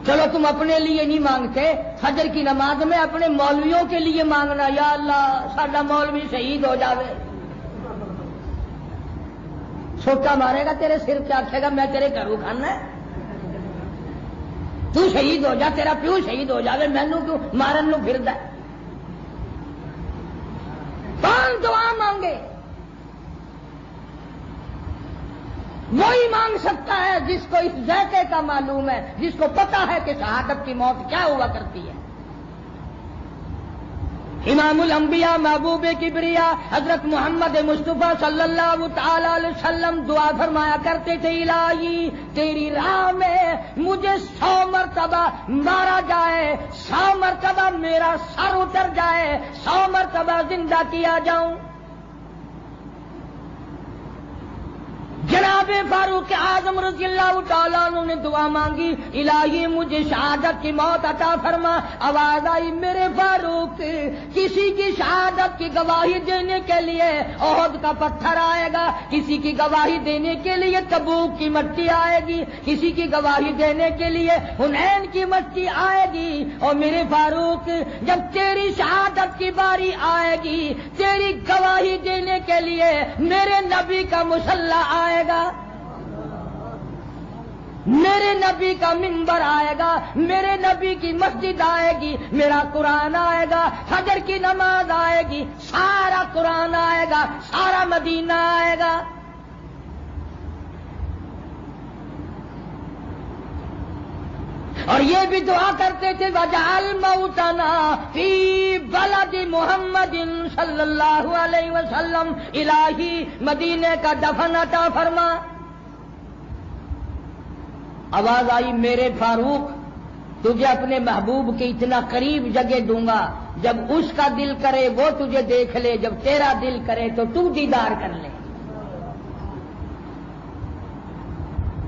چلو تم اپنے لیے نہیں مانگتے، فجر کی نماز میں اپنے مولویوں کے لیے مانگنا، یا اللہ ساڈا مولوی شہید ہو جاوے، سوٹا مارے گا تیرے سر پہ، آکھے گا میں تیرے گھروں کھانا ہے، تو شہید ہو جا، تیرا پیو شہید ہو جاوے، مینو کیوں مارن نو پھردا ہے؟ کون دعا مانگے؟ وہی مانگ سکتا ہے جس کو اس ذائقے کا معلوم ہے، جس کو پتا ہے کہ شہادت کی موت کیا ہوا کرتی ہے۔ امام الانبیاء محبوب کبریا حضرت محمد مصطفیٰ صلی اللہ تعالی علیہ وسلم دعا فرمایا کرتے تھے، الہی تیری راہ میں مجھے 100 مرتبہ مارا جائے، 100 مرتبہ میرا سر اتر جائے، 100 مرتبہ زندہ کیا جاؤں۔ جناب فاروق اعظم رضی اللہ تعالیٰ عنہ نے دعا مانگی، الہی مجھے شہادت کی موت عطا فرما۔ آواز آئی، میرے فاروق کسی کی شہادت کی گواہی دینے کے لیے احد کا پتھر آئے گا، کسی کی گواہی دینے کے لیے تبوک کی مٹی آئے گی، کسی کی گواہی دینے کے لیے حنین کی مٹی آئے گی، اور میرے فاروق جب تیری شہادت کی باری آئے گی، تیری گواہی دینے کے لیے میرے نبی کا مسلح آئے گا، میرے نبی کا منبر آئے گا، میرے نبی کی مسجد آئے گی، میرا قرآن آئے گا، فجر کی نماز آئے گی، سارا قرآن آئے گا، سارا مدینہ آئے گا۔ اور یہ بھی دعا کرتے تھے، وَجَعَلْ مَوْتَنَا فِي بَلَدِ محمد صلی اللہ علیہ وسلم، الہی مدینے کا دفن عطا فرما۔ آواز آئی، میرے فاروق تجھے اپنے محبوب کے اتنا قریب جگہ دوں گا، جب اس کا دل کرے وہ تجھے دیکھ لے، جب تیرا دل کرے تو دیدار کر لے۔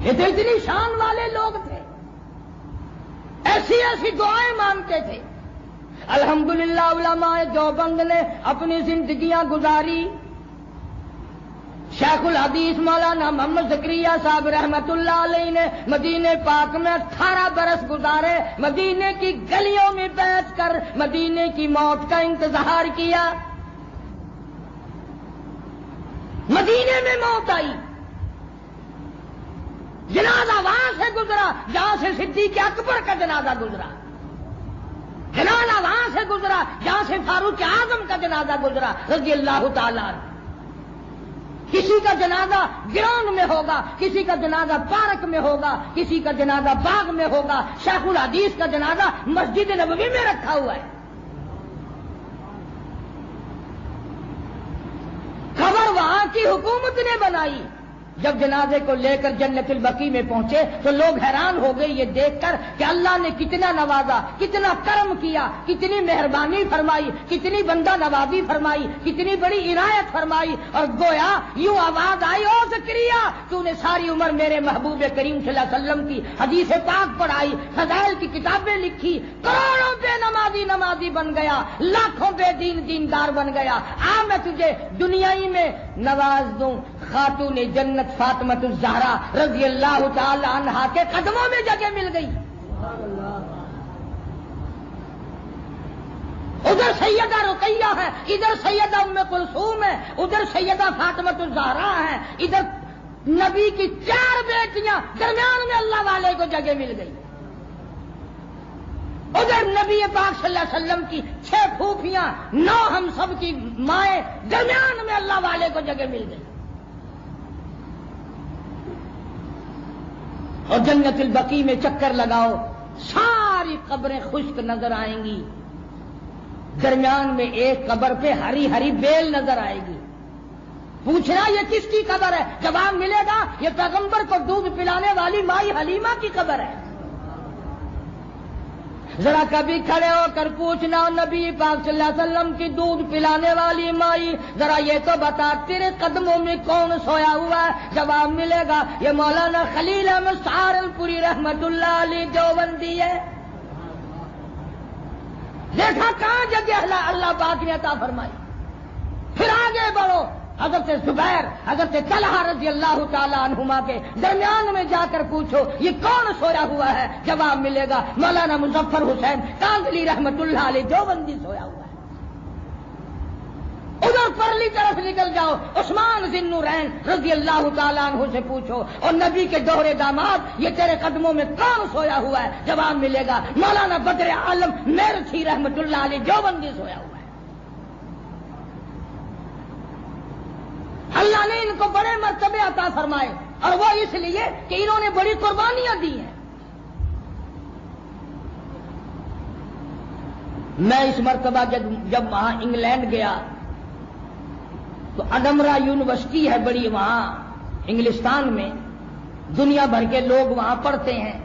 یہ تو اتنی شان والے لوگ تھے، ایسی ایسی دعائیں مانگتے تھے۔ الحمدللہ علماء دیوبند نے اپنی زندگیاں گزاری۔ شیخ الحدیث مولانا محمد زکریا صاحب رحمت اللہ علیہ نے مدینے پاک میں 18 برس گزارے، مدینے کی گلیوں میں بیٹھ کر مدینے کی موت کا انتظار کیا۔ مدینے میں موت آئی، جنازہ وہاں سے گزرا جہاں سے صدیق اکبر کا جنازہ گزرا، جنازہ وہاں سے گزرا جہاں سے فاروق اعظم کا جنازہ گزرا رضی اللہ تعالیٰ عنہ۔ کسی کا جنازہ گراؤنڈ میں ہوگا، کسی کا جنازہ پارک میں ہوگا، کسی کا جنازہ باغ میں ہوگا، شیخ الحدیث کا جنازہ مسجد نبوی میں رکھا ہوا ہے۔ خبر وہاں کی حکومت نے بنائی۔ جب جنازے کو لے کر جنت البقیع میں پہنچے تو لوگ حیران ہو گئے یہ دیکھ کر کہ اللہ نے کتنا نوازا، کتنا کرم کیا، کتنی مہربانی فرمائی، کتنی بندہ نوازی فرمائی، کتنی بڑی عنایت فرمائی۔ اور گویا یوں آواز آئی، او زکریا تو نے ساری عمر میرے محبوب کریم صلی اللہ علیہ وسلم کی حدیث پاک پڑھائی، فضائل کی کتابیں لکھی، کروڑوں بے نمازی بن گیا، لاکھوں بے دیندار بن گیا، میں تجھے دنیائی میں نواز دوں۔ خاتون جنت فاطمۃ الزہرا رضی اللہ تعالی عنہا کے قدموں میں جگہ مل گئی۔ ادھر سیدہ رقیہ ہے، ادھر سیدہ ام کلثوم ہے، ادھر سیدہ فاطمۃ الزہرا ہے، ادھر نبی کی 4 بیٹیاں، درمیان میں اللہ والے کو جگہ مل گئی۔ ادھر نبی پاک صلی اللہ علیہ وسلم کی 6 پھوپھیاں، 9 ہم سب کی مائیں، درمیان میں اللہ والے کو جگہ مل گئی۔ اور جنت البقیع میں چکر لگاؤ، ساری قبریں خشک نظر آئیں گی، درمیان میں ایک قبر پہ ہری ہری بیل نظر آئے گی۔ پوچھنا یہ کس کی قبر ہے؟ جواب ملے گا یہ پیغمبر کو دودھ پلانے والی مائی حلیمہ کی قبر ہے۔ ذرا کبھی کھڑے ہو کر پوچھنا نبی پاک صلی اللہ علیہ وسلم کی دودھ پلانے والی مائی، ذرا یہ تو بتا تیرے قدموں میں کون سویا ہوا ہے؟ جواب ملے گا یہ مولانا خلیل احمد سہارنپوری رحمت اللہ علیہ دیوبندی ہے۔ دیکھا کہاں جگہ اللہ پاک نے عطا فرمائی۔ پھر آگے بڑھو، حضرت زبیر، حضرت طلحہ رضی اللہ تعالی عنہما کے درمیان میں جا کر پوچھو یہ کون سویا ہوا ہے؟ جواب ملے گا مولانا مظفر حسین کاندلی رحمت اللہ علیہ دیوبندی سویا ہوا ہے۔ ادھر اور پرلی طرف نکل جاؤ، عثمان ذی النورین رضی اللہ تعالیٰ عنہ سے پوچھو، اور نبی کے دوہرے داماد یہ تیرے قدموں میں کون سویا ہوا ہے؟ جواب ملے گا مولانا بدر عالم میرٹھی رحمت اللہ علیہ دیوبندی سویا ہوا ہے۔ اللہ نے ان کو بڑے مرتبے عطا فرمائے، اور وہ اس لیے کہ انہوں نے بڑی قربانیاں دی ہیں۔ میں اس مرتبہ جب وہاں انگلینڈ گیا تو اڈمرا یونیورسٹی ہے بڑی وہاں انگلستان میں، دنیا بھر کے لوگ وہاں پڑھتے ہیں،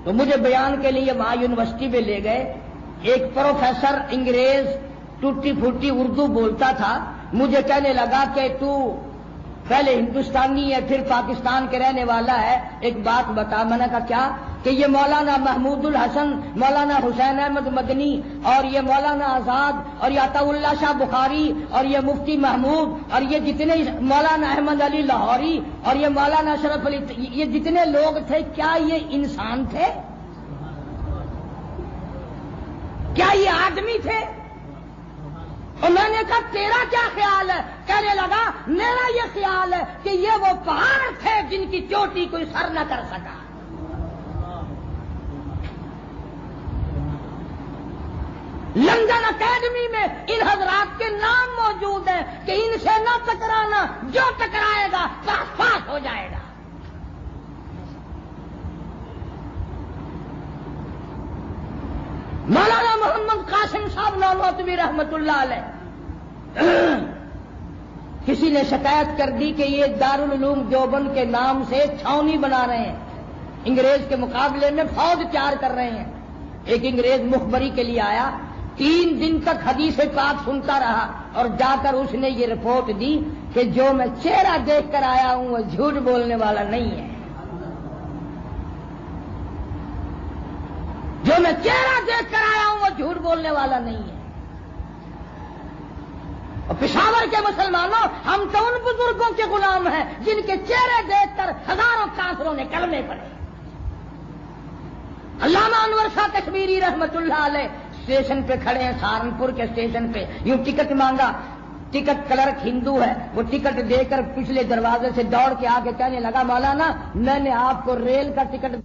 تو مجھے بیان کے لیے وہاں یونیورسٹی میں لے گئے۔ ایک پروفیسر انگریز ٹوٹی پھوٹی اردو بولتا تھا، مجھے کہنے لگا کہ تو پہلے ہندوستانی ہے پھر پاکستان کے رہنے والا ہے، ایک بات بتا۔ میں نے کہا کیا؟ کہ یہ مولانا محمود الحسن، مولانا حسین احمد مدنی، اور یہ مولانا آزاد، اور یہ عطا اللہ شاہ بخاری، اور یہ مفتی محمود، اور یہ جتنے مولانا احمد علی لاہوری، اور یہ مولانا اشرف علی، یہ جتنے لوگ تھے کیا یہ انسان تھے؟ کیا یہ آدمی تھے؟ اور میں نے کہا تیرا کیا خیال ہے؟ کہنے لگا میرا یہ خیال ہے کہ یہ وہ پہاڑ تھے جن کی چوٹی کوئی سر نہ کر سکا۔ لندن اکیڈمی میں ان حضرات کے نام موجود ہیں کہ ان سے نہ ٹکرانا، جو ٹکرائے گا پاس ہو جائے گا۔ مولانا محمد قاسم صاحب نانوتوی رحمت اللہ علیہ، کسی نے شکایت کر دی کہ یہ دارالعلوم دیوبند کے نام سے چھاونی بنا رہے ہیں، انگریز کے مقابلے میں فوج تیار کر رہے ہیں۔ ایک انگریز مخبری کے لیے آیا، 3 دن تک حدیث پاک سنتا رہا، اور جا کر اس نے یہ رپورٹ دی کہ جو میں چہرہ دیکھ کر آیا ہوں وہ جھوٹ بولنے والا نہیں ہے، جو میں چہرہ دیکھ کر آیا ہوں وہ جھوٹ بولنے والا نہیں ہے۔ اور پشاور کے مسلمانوں، ہم تو ان بزرگوں کے غلام ہیں جن کے چہرے دیکھ کر ہزاروں کافروں نے کلمے پڑھے۔ علامہ انور شاہ کشمیری رحمت اللہ علیہ اسٹیشن پہ کھڑے ہیں، سہارنپور کے اسٹیشن پہ، یوں ٹکٹ مانگا، ٹکٹ کلرک ہندو ہے، وہ ٹکٹ دے کر پچھلے دروازے سے دوڑ کے آ کے کہنے لگا مولانا میں نے آپ کو ریل کا ٹکٹ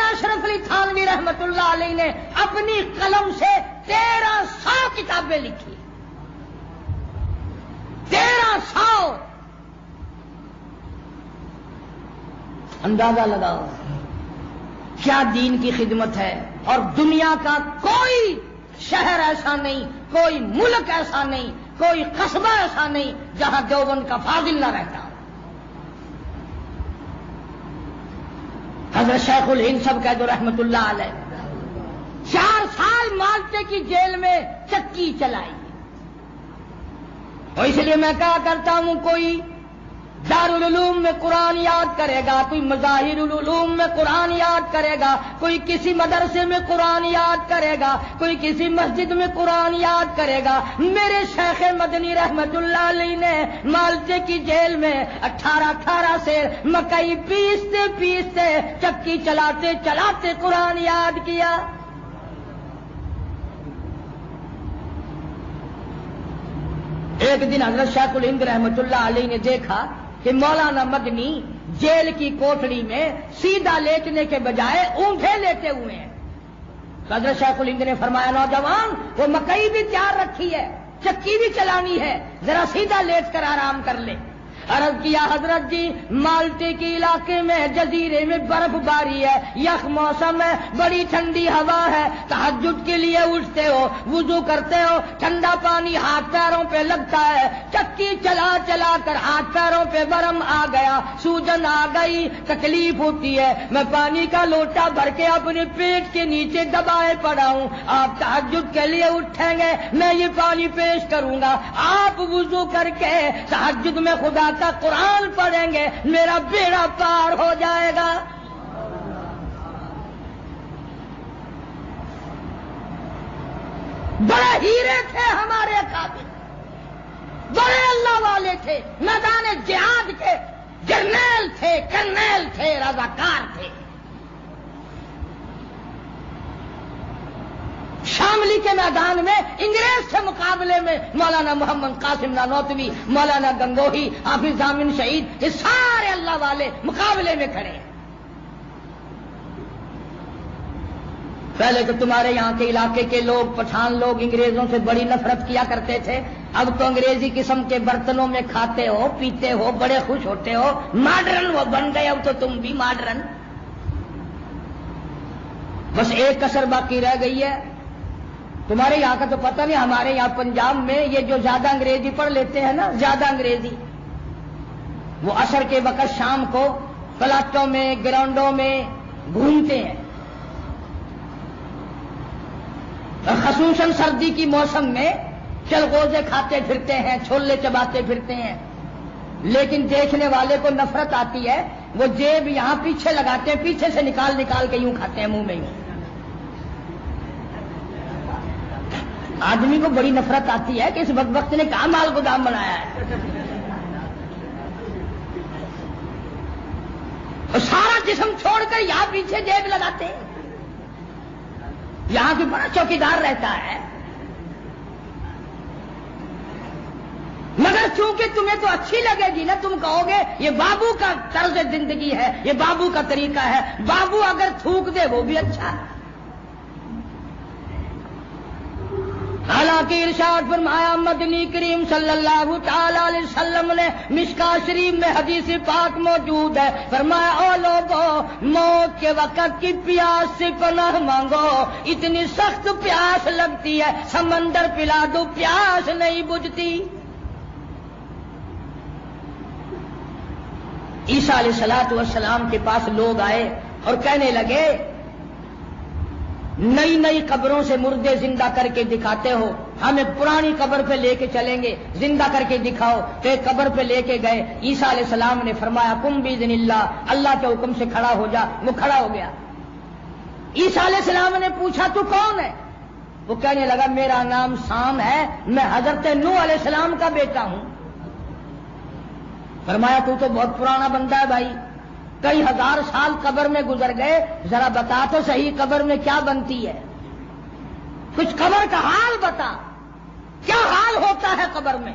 اشرف علی تھانوی رحمت اللہ علیہ نے اپنی قلم سے 1300 کتابیں لکھی، 1300 اندازہ لگاؤ کیا دین کی خدمت ہے. اور دنیا کا کوئی شہر ایسا نہیں، کوئی ملک ایسا نہیں، کوئی قصبہ ایسا نہیں جہاں دیوبند کا فاضل نہ رہتا. حضرت شیخ الہند سب کہہ دو رحمت اللہ علیہ 4 سال مالٹے کی جیل میں چکی چلائی. اور اس لیے میں کہا کرتا ہوں کوئی دارالعلوم میں قرآن یاد کرے گا، کوئی مظاہر العلوم میں قرآن یاد کرے گا، کوئی کسی مدرسے میں قرآن یاد کرے گا، کوئی کسی مسجد میں قرآن یاد کرے گا. میرے شیخ مدنی رحمت اللہ علیہ نے مالٹے کی جیل میں 18 سے مکئی پیستے چکی چلاتے چلاتے قرآن یاد کیا. ایک دن حضرت شیخ الہند رحمت اللہ علیہ نے دیکھا کہ مولانا مدنی جیل کی کوٹڑی میں سیدھا لیٹنے کے بجائے اونٹھے لیٹے ہوئے ہیں. حضرت شیخ الہند نے فرمایا نوجوان وہ مکئی بھی تیار رکھی ہے، چکی بھی چلانی ہے، ذرا سیدھا لیٹ کر آرام کر لے. عرض کیا حضرت جی مالٹے کے علاقے میں جزیرے میں برف باری ہے، یخ موسم ہے، بڑی ٹھنڈی ہوا ہے، تہجد کے لیے اٹھتے ہو، وضو کرتے ہو، ٹھنڈا پانی ہاتھ پیروں پہ لگتا ہے، چکی چلا چلا کر ہاتھ پیروں پہ برم آ گیا، سوجن آ گئی، تکلیف ہوتی ہے. میں پانی کا لوٹا بھر کے اپنے پیٹ کے نیچے دبائے پڑا ہوں. آپ تہجد کے لیے اٹھیں گے، میں یہ پانی پیش کروں گا، آپ وضو کر کے تہجد میں خدا کا قرآن پڑھیں گے، میرا بیڑا پار ہو جائے گا. بڑے ہیرے تھے ہمارے قابل، بڑے اللہ والے تھے، میدان جہاد کے جرنیل تھے، کرنیل تھے، رضاکار تھے. شاملی کے میدان میں انگریز کے مقابلے میں مولانا محمد قاسم نانوتوی، مولانا گنگوہی، حافظ ضامن شہید، یہ سارے اللہ والے مقابلے میں کھڑے ہیں. پہلے تو تمہارے یہاں کے علاقے کے لوگ پٹھان لوگ انگریزوں سے بڑی نفرت کیا کرتے تھے، اب تو انگریزی قسم کے برتنوں میں کھاتے ہو، پیتے ہو، بڑے خوش ہوتے ہو، ماڈرن وہ بن گئے، اب تو تم بھی ماڈرن. بس ایک کسر باقی رہ گئی ہے. تمہارے یہاں کا تو پتہ نہیں، ہمارے یہاں پنجاب میں یہ جو زیادہ انگریزی پڑھ لیتے ہیں نا، زیادہ انگریزی، وہ عصر کے وقت شام کو پلاٹوں میں گراؤنڈوں میں گھومتے ہیں، اور خصوصاً سردی کی موسم میں چلغوزے کھاتے پھرتے ہیں، چھولے چباتے پھرتے ہیں. لیکن دیکھنے والے کو نفرت آتی ہے، وہ جیب یہاں پیچھے لگاتے ہیں، پیچھے سے نکال نکال کے یوں کھاتے ہیں منہ میں یوں. آدمی کو بڑی نفرت آتی ہے کہ اس بدبخت نے کہاں مال گودام بنایا ہے، اور سارا جسم چھوڑ کر یہاں پیچھے جیب لگاتے ہیں. یہاں بھی بڑا چوکیدار رہتا ہے، مگر چونکہ تمہیں تو اچھی لگے گی نا، تم کہو گے یہ بابو کا طرز زندگی ہے، یہ بابو کا طریقہ ہے. بابو اگر تھوک دے وہ بھی اچھا ہے. حالانکہ ارشاد فرمایا مدنی کریم صلی اللہ تعالی علیہ وسلم نے، مشکاۃ شریف میں حدیث پاک موجود ہے، فرمایا او لوگو موت کے وقت کی پیاس سے پناہ مانگو، اتنی سخت پیاس لگتی ہے سمندر پلا دو پیاس نہیں بجھتی. عیسیٰ علیہ الصلوۃ والسلام کے پاس لوگ آئے اور کہنے لگے نئی نئی قبروں سے مردے زندہ کر کے دکھاتے ہو، ہمیں پرانی قبر پہ لے کے چلیں گے، زندہ کر کے دکھاؤ. تو ایک قبر پہ لے کے گئے، عیسیٰ علیہ السلام نے فرمایا قم باذن اللہ، اللہ کے حکم سے کھڑا ہو جا. وہ کھڑا ہو گیا. عیسیٰ علیہ السلام نے پوچھا تو کون ہے؟ وہ کہنے لگا میرا نام سام ہے، میں حضرت نوح علیہ السلام کا بیٹا ہوں. فرمایا تو بہت پرانا بندہ ہے بھائی، کئی ہزار سال قبر میں گزر گئے، ذرا بتا تو صحیح قبر میں کیا بنتی ہے، کچھ قبر کا حال بتا، کیا حال ہوتا ہے قبر میں.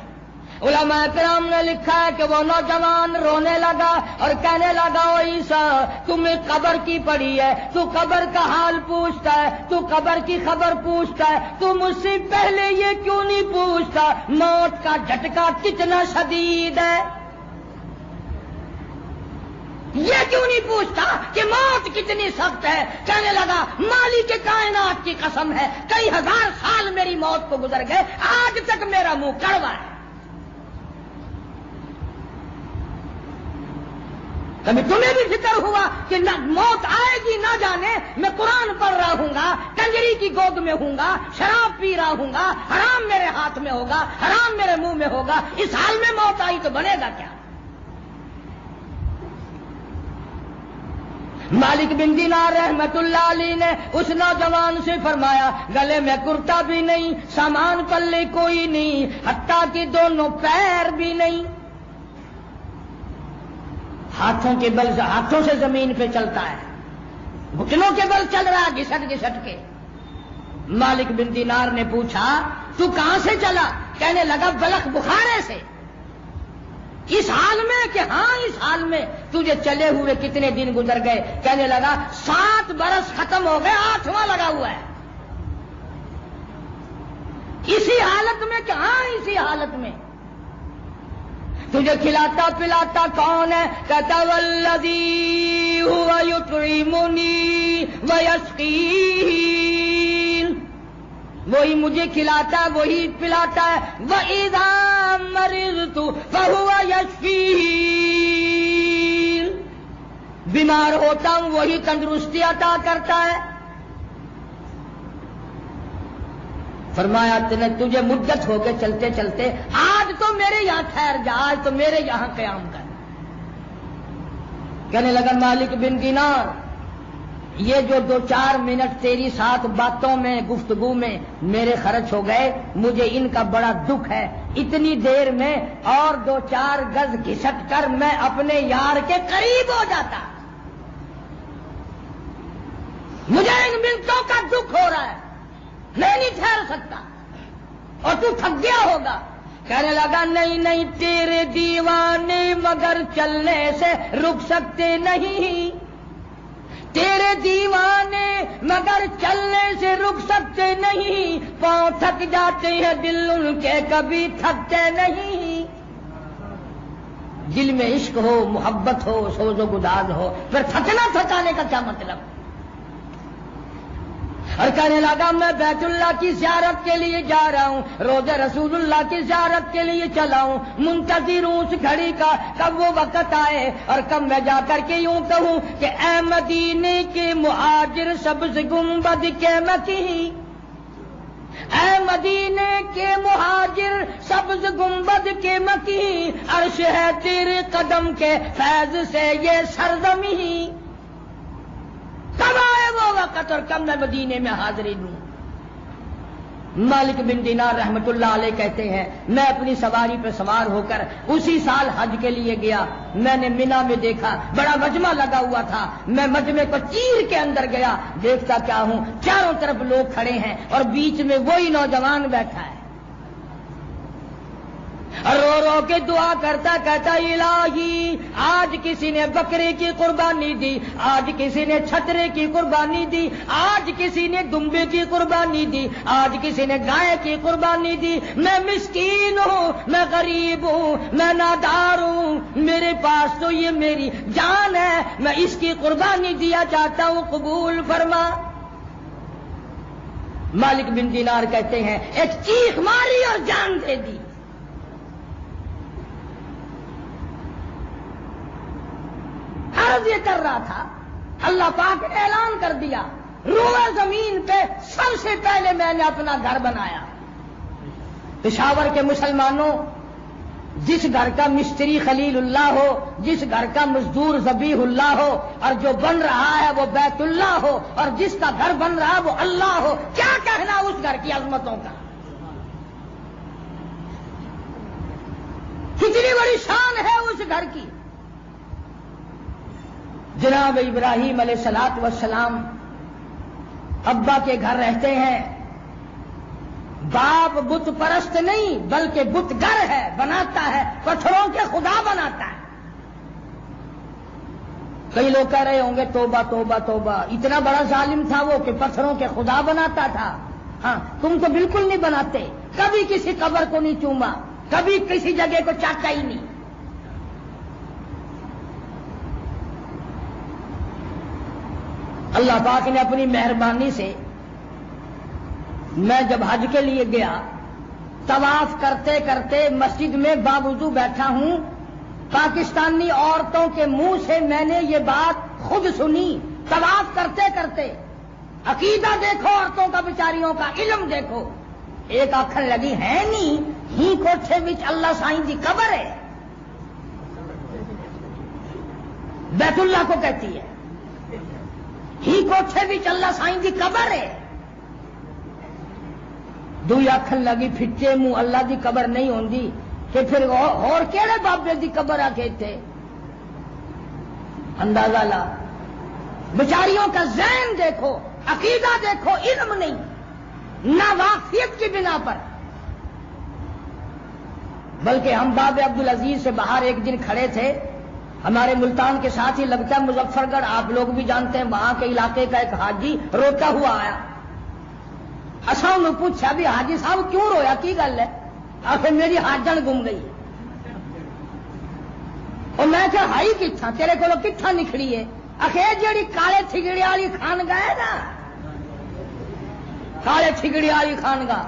علماء کرام نے لکھا ہے کہ وہ نوجوان رونے لگا اور کہنے لگا او عیسیٰ تمہیں قبر کی پڑی ہے، تو قبر کا حال پوچھتا ہے، تو قبر کی خبر پوچھتا ہے، تو مجھ سے پہلے یہ کیوں نہیں پوچھتا موت کا جھٹکا کتنا شدید ہے. یہ کیوں نہیں پوچھتا کہ موت کتنی سخت ہے؟ کہنے لگا مالک کائنات کی قسم ہے، کئی ہزار سال میری موت کو گزر گئے، آج تک میرا منہ کڑوا ہے۔ کبھی تمہیں بھی فکر ہوا کہ نہ موت آئے گی نہ جانے، میں قرآن پڑھ رہا ہوں گا، کنجری کی گود میں ہوں گا، شراب پی رہا ہوں گا، حرام میرے ہاتھ میں ہوگا، حرام میرے منہ میں ہوگا، اس حال میں موت آئی تو بنے گا کیا؟ مالک بن دینار رحمت اللہ علیہ نے اس نوجوان سے فرمایا، گلے میں کرتا بھی نہیں، سامان پلے کوئی نہیں، حتیٰ کہ دونوں پیر بھی نہیں، ہاتھوں کے بل، ہاتھوں سے زمین پہ چلتا ہے، گھٹنوں کے بل چل رہا ہے گھسٹ گھسٹ کے۔ مالک بن دینار نے پوچھا تو کہاں سے چلا؟ کہنے لگا بلخ بخارے سے۔ اس حال میں کہ ہاں اس حال میں؟ تجھے چلے ہوئے کتنے دن گزر گئے؟ کہنے لگا 7 برس ختم ہو گئے، 8واں لگا ہوا ہے۔ اسی حالت میں کہ ہاں اسی حالت میں؟ تجھے کھلاتا پلاتا کون ہے؟ کہتا والذی ہوا یطعمنی ویسقین، وہی مجھے کھلاتا ہے وہی پلاتا ہے، وَإِذَا مَرِضْتُ فَهُوَ یشفین، بیمار ہوتا ہوں وہی تندرستی عطا کرتا ہے۔ فرمایا تجھے مدت ہو کے چلتے چلتے، آج تو میرے یہاں ٹھہر جا، آج تو میرے یہاں قیام کر۔ کہنے لگا مالک بن دینار، یہ جو 2-4 منٹ تیری ساتھ باتوں میں گفتگو میں میرے خرچ ہو گئے، مجھے ان کا بڑا دکھ ہے۔ اتنی دیر میں اور 2-4 گز گھسٹ کر میں اپنے یار کے قریب ہو جاتا، مجھے ان منٹوں کا دکھ ہو رہا ہے، میں نہیں ٹھہر سکتا، اور تو تھک گیا ہوگا۔ کہنے لگا نہیں نہیں، تیرے دیوانے مگر چلنے سے رک سکتے نہیں، تیرے دیوانے مگر چلنے سے رک سکتے نہیں، پاؤں تھک جاتے ہیں دل ان کے کبھی تھکتے نہیں۔ دل میں عشق ہو، محبت ہو، سوز و گداز ہو، پھر تھکنا تھکانے کا کیا مطلب؟ اور کہنے لگا میں بیت اللہ کی زیارت کے لیے جا رہا ہوں، روضہ رسول اللہ کی زیارت کے لیے چلا ہوں، منتظر ہوں اس گھڑی کا کب وہ وقت آئے اور کب میں جا کر کے یوں کہوں کہ اے مدینے کے مہاجر سبز گنبد کے مکی، اے مدینے کے مہاجر سبز گنبد کے مکی، عرش ہے تیرے قدم کے فیض سے یہ سرزمین، کب آئے وہ وقت اور کب میں مدینے میں حاضری دوں۔ مالک بن دینار رحمت اللہ علیہ کہتے ہیں میں اپنی سواری پہ سوار ہو کر اسی سال حج کے لیے گیا، میں نے مینا میں دیکھا بڑا مجمع لگا ہوا تھا، میں مجمع کو چیر کے اندر گیا، دیکھتا کیا ہوں چاروں طرف لوگ کھڑے ہیں اور بیچ میں وہی نوجوان بیٹھا ہے، رو رو کے دعا کرتا، کہتا الہی آج کسی نے بکرے کی قربانی دی، آج کسی نے چھترے کی قربانی دی، آج کسی نے دمبے کی قربانی دی، آج کسی نے گائے کی قربانی دی، میں مسکین ہوں، میں غریب ہوں، میں نادار ہوں، میرے پاس تو یہ میری جان ہے، میں اس کی قربانی دیا چاہتا ہوں، قبول فرما۔ مالک بن دینار کہتے ہیں ایک چیخ ماری اور جان دے دی۔ عرض یہ کر رہا تھا، اللہ پاک نے اعلان کر دیا روئے زمین پہ سب سے پہلے میں نے اپنا گھر بنایا۔ پشاور کے مسلمانوں، جس گھر کا مستری خلیل اللہ ہو، جس گھر کا مزدور ذبیح اللہ ہو، اور جو بن رہا ہے وہ بیت اللہ ہو، اور جس کا گھر بن رہا ہے وہ اللہ ہو، کیا کہنا اس گھر کی عظمتوں کا؟ کتنی بڑی شان ہے اس گھر کی۔ جناب ابراہیم علیہ الصلوۃ والسلام ابا کے گھر رہتے ہیں، باپ بت پرست نہیں بلکہ بت گر ہے، بناتا ہے، پتھروں کے خدا بناتا ہے۔ کئی لوگ کہہ رہے ہوں گے توبہ توبہ توبہ، اتنا بڑا ظالم تھا وہ کہ پتھروں کے خدا بناتا تھا۔ ہاں تم تو بالکل نہیں بناتے، کبھی کسی قبر کو نہیں چوما، کبھی کسی جگہ کو چاٹا ہی نہیں۔ اللہ پاک نے اپنی مہربانی سے میں جب حج کے لیے گیا طواف کرتے کرتے مسجد میں باوضو بیٹھا ہوں، پاکستانی عورتوں کے منہ سے میں نے یہ بات خود سنی طواف کرتے کرتے۔ عقیدہ دیکھو عورتوں کا، بیچاریوں کا علم دیکھو۔ ایک آخر لگی ہے نہیں ہی کوٹھے وچ اللہ سائیں دی قبر ہے، بیت اللہ کو کہتی ہے ہی کوٹھے وچ اللہ سائیں دی قبر ہے۔ دوئی آخر لگی پھٹے منہ اللہ دی قبر نہیں ہوندی کہ پھر اور کیڑے بابے دی قبر آ کے تھے؟ اندازہ لا، بیچاریوں کا ذہن دیکھو، عقیدہ دیکھو، علم نہیں، نہ واقفیت کی بنا پر۔ بلکہ ہم باب عبدالعزیز سے باہر ایک دن کھڑے تھے، ہمارے ملتان کے ساتھ ہی لگتا ہے مظفر گڑھ، آپ لوگ بھی جانتے ہیں، وہاں کے علاقے کا ایک حاجی روتا ہوا آیا۔ اصا انہوں پوچھا بھی حاجی صاحب کیوں رویا، کی گل ہے؟ آخر میری حاجن گم گئی اور میں کہ ہائی کتھا تیرے کو کتھا نکلی ہے؟ آخر جیڑی کالے ٹھگڑی والی خانگاہ ہے نا، کالے ٹھگڑی والی خانگاہ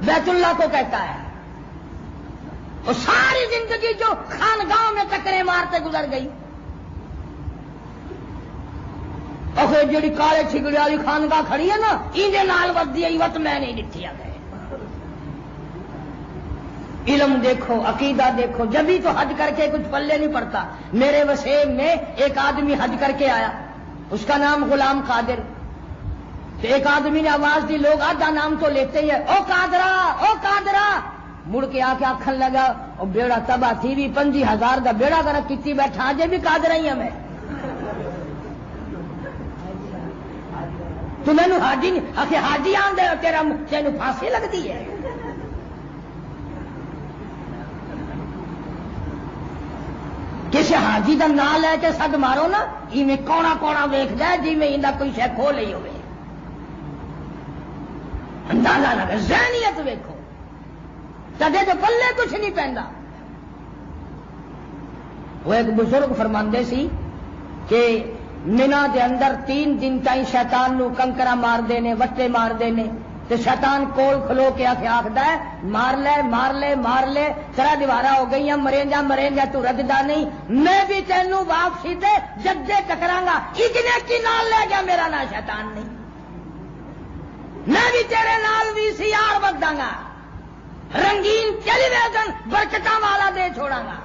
بیت اللہ کو کہتا ہے، اور ساری زندگی جو خانگاہوں میں ٹکرے مارتے گزر گئی، اور جیڑی کالے ٹھگڑی والی خانگاہ کھڑی ہے نا اندے نال ودی آئی وت میں نہیں ڈٹھی آ گئے۔ علم دیکھو، عقیدہ دیکھو، جبھی تو حج کر کے کچھ پلے نہیں پڑتا۔ میرے وسیم میں ایک آدمی حج کر کے آیا، اس کا نام غلام قادر، تو ایک آدمی نے آواز دی، لوگ آدھا نام تو لیتے ہی ہے، او قادرہ او قادرہ، مڑ کے آ کے آخر لگا او بیڑا تباہ تھی بھی 50,000 کا بیڑا گرک کیتی بیٹھا، اجے بھی قادرہ ہی ہمیں تو مینو حاجی نہیں آخر حاجی آن دے تیرا تینوں پھانسی لگتی ہے۔ کسی حاجی کا نام لے کے سد مارو نا میں کونا کونا ویخ جائے جی میں انہیں کوئی شے کھو لی ہوئے، اندازہ لگا، ذہنیت ویکھو، کدے تو پلے کچھ نہیں پہنتا۔ وہ ایک بزرگ فرماندے سی کہ مینا دے اندر 3 دن تائیں شیطان نو کنکرا مار دینے، وٹے مار دینے، تو شیطان کول کھلو کے آخدا ہے مار لے مار لے مار لے، ترا دیوارا ہو گئی مریں جا تو رددا نہیں، میں بھی تینوں واپسی دے جدے ٹکراں گا، اتنے کی نال لے گیا میرا نا شیطان نہیں، میں بھی تیرے نال VCR بداں گا، رنگین ٹیلی ویژن برکتاں والا دے چھوڑاں گا۔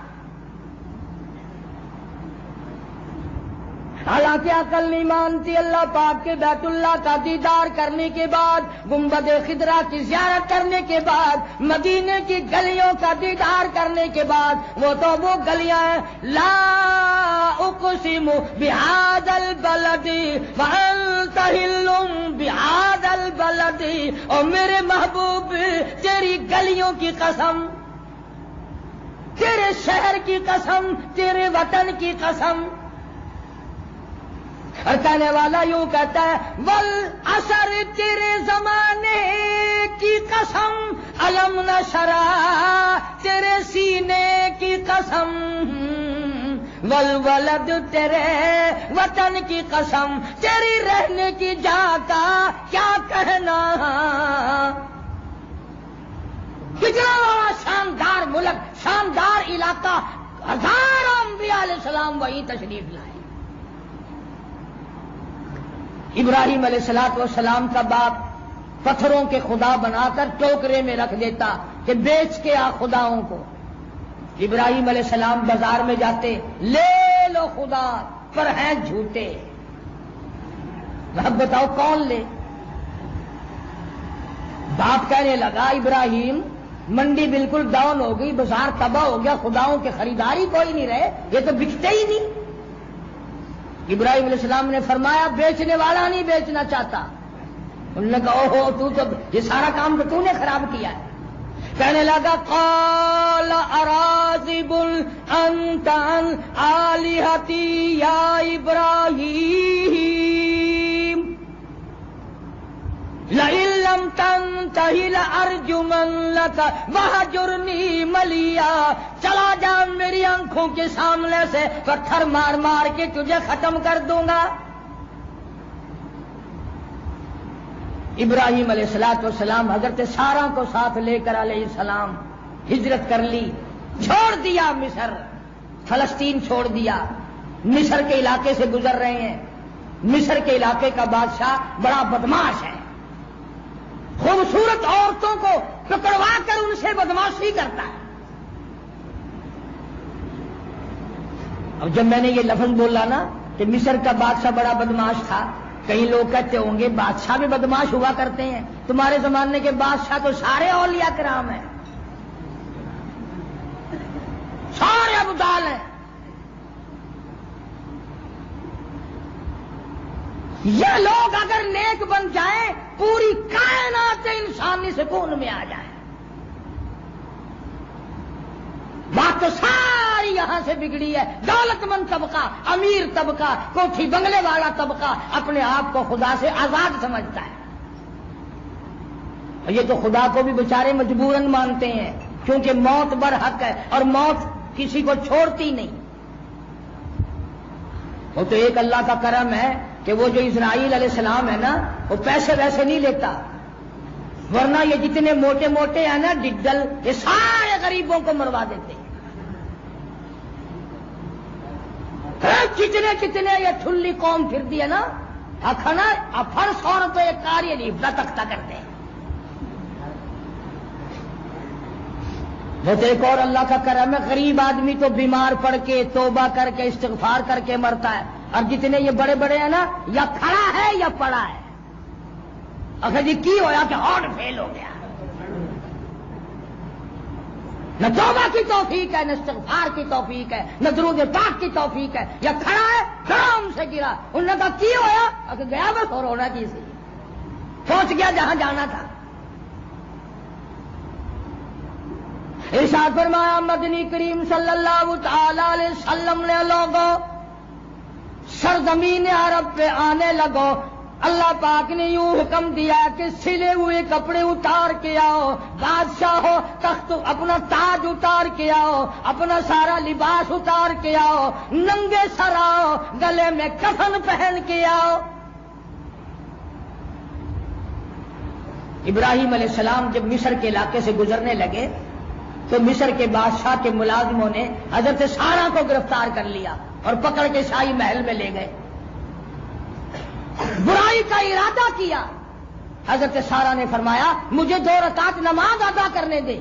حالانکہ عقل نہیں مانتی، اللہ پاک کے بیت اللہ کا دیدار کرنے کے بعد، گنبد خضرا کی زیارت کرنے کے بعد، مدینے کی گلیوں کا دیدار کرنے کے بعد، وہ تو وہ گلیاں ہیں، لا اقسم بہذا البلد وانت حل بہذا البلد، اور میرے محبوب تیری گلیوں کی قسم، تیرے شہر کی قسم، تیرے وطن کی قسم۔ اور کہنے والا یوں کہتا ہے والعصر تیرے زمانے کی قسم، علم نشرح تیرے سینے کی قسم، والولد تیرے وطن کی قسم، تیری رہنے کی جگہ کا کیا کہنا، کتنا بڑا شاندار ملک، شاندار علاقہ، ہزاروں انبیاء علیہ السلام وہیں تشریف لائے۔ ابراہیم علیہ السلام کا باپ پتھروں کے خدا بنا کر ٹوکرے میں رکھ دیتا کہ بیچ کے آ خداؤں کو۔ ابراہیم علیہ السلام بازار میں جاتے، لے لو خدا، پر ہیں جھوٹے، اب بتاؤ کون لے؟ باپ کہنے لگا ابراہیم منڈی بالکل ڈاؤن ہو گئی، بازار تباہ ہو گیا، خداؤں کے خریداری کوئی نہیں رہے، یہ تو بکتے ہی نہیں۔ ابراہیم علیہ السلام نے فرمایا بیچنے والا نہیں بیچنا چاہتا۔ انہوں نے کہا اوہو تو یہ سارا کام تو نے خراب کیا ہے۔ کہنے لگا قال اراغب انت عن آلہتی یا ابراہیم لئن لم تنتہ لارجمنک وہجرنی ملیا، چلا جا میری آنکھوں کے سامنے سے، پتھر مار مار کے تجھے ختم کر دوں گا۔ ابراہیم علیہ السلام حضرت سارہ کو ساتھ لے کر علیہ السلام ہجرت کر لی، چھوڑ دیا مصر، فلسطین چھوڑ دیا، مصر کے علاقے سے گزر رہے ہیں۔ مصر کے علاقے کا بادشاہ بڑا بدماش ہے، خوبصورت عورتوں کو پکڑوا کر ان سے بدماشی کرتا ہے۔ اب جب میں نے یہ لفظ بولا نا کہ مصر کا بادشاہ بڑا بدماش تھا، کئی لوگ کہتے ہوں گے بادشاہ بھی بدماش ہوا کرتے ہیں، تمہارے زمانے کے بادشاہ تو سارے اولیاء کرام ہیں، سارے ابدال ہیں۔ یہ لوگ اگر نیک بن جائیں پوری کائنات انسانی سکون میں آ جائیں۔ بات تو ساری یہاں سے بگڑی ہے۔ دولت مند طبقہ، امیر طبقہ، کوٹھی بنگلے والا طبقہ اپنے آپ کو خدا سے آزاد سمجھتا ہے، اور یہ تو خدا کو بھی بیچارے مجبوراً مانتے ہیں، کیونکہ موت برحق ہے اور موت کسی کو چھوڑتی نہیں۔ وہ تو ایک اللہ کا کرم ہے کہ وہ جو اسرائیل علیہ السلام ہے نا، وہ پیسے ویسے نہیں لیتا، ورنہ یہ جتنے موٹے موٹے ہیں نا ڈڈل، یہ سارے غریبوں کو مروا دیتے ہیں۔ کتنے کتنے یہ ٹھلی قوم پھرتی ہے نا، کھانا افر 100 روپے کاریہ نہیں تختہ کرتے ہیں۔ وہ تو ایک اور اللہ کا کرم ہے، غریب آدمی تو بیمار پڑ کے توبہ کر کے استغفار کر کے مرتا ہے، اور جتنے یہ بڑے بڑے ہیں نا، یا کھڑا ہے یا پڑا ہے۔ اگر جی کی ہوا کہ ہارٹ فیل ہو گیا، نہ توبہ کی توفیق ہے، نہ استغفار کی توفیق ہے، نہ درود پاک کی توفیق ہے، یا کھڑا ہے دھڑام سے گرا، انہوں نے کہا کی ہوا، اگر گیا بس اور ہونا کی سے پہنچ گیا جہاں جانا تھا۔ ارشاد فرمایا مدنی کریم صلی اللہ تعالی علیہ وسلم نے لوگوں سرزمین عرب پہ آنے لگو، اللہ پاک نے یوں حکم دیا کہ سلے ہوئے کپڑے اتار کے آؤ، بادشاہ ہو تخت اپنا تاج اتار کے آؤ، اپنا سارا لباس اتار کے آؤ، ننگے سر آؤ، گلے میں کفن پہن کے آؤ۔ ابراہیم علیہ السلام جب مصر کے علاقے سے گزرنے لگے تو مصر کے بادشاہ کے ملازموں نے حضرت سارہ کو گرفتار کر لیا اور پکڑ کے شاہی محل میں لے گئے، برائی کا ارادہ کیا۔ حضرت سارہ نے فرمایا مجھے 2 رکعت نماز ادا کرنے دے۔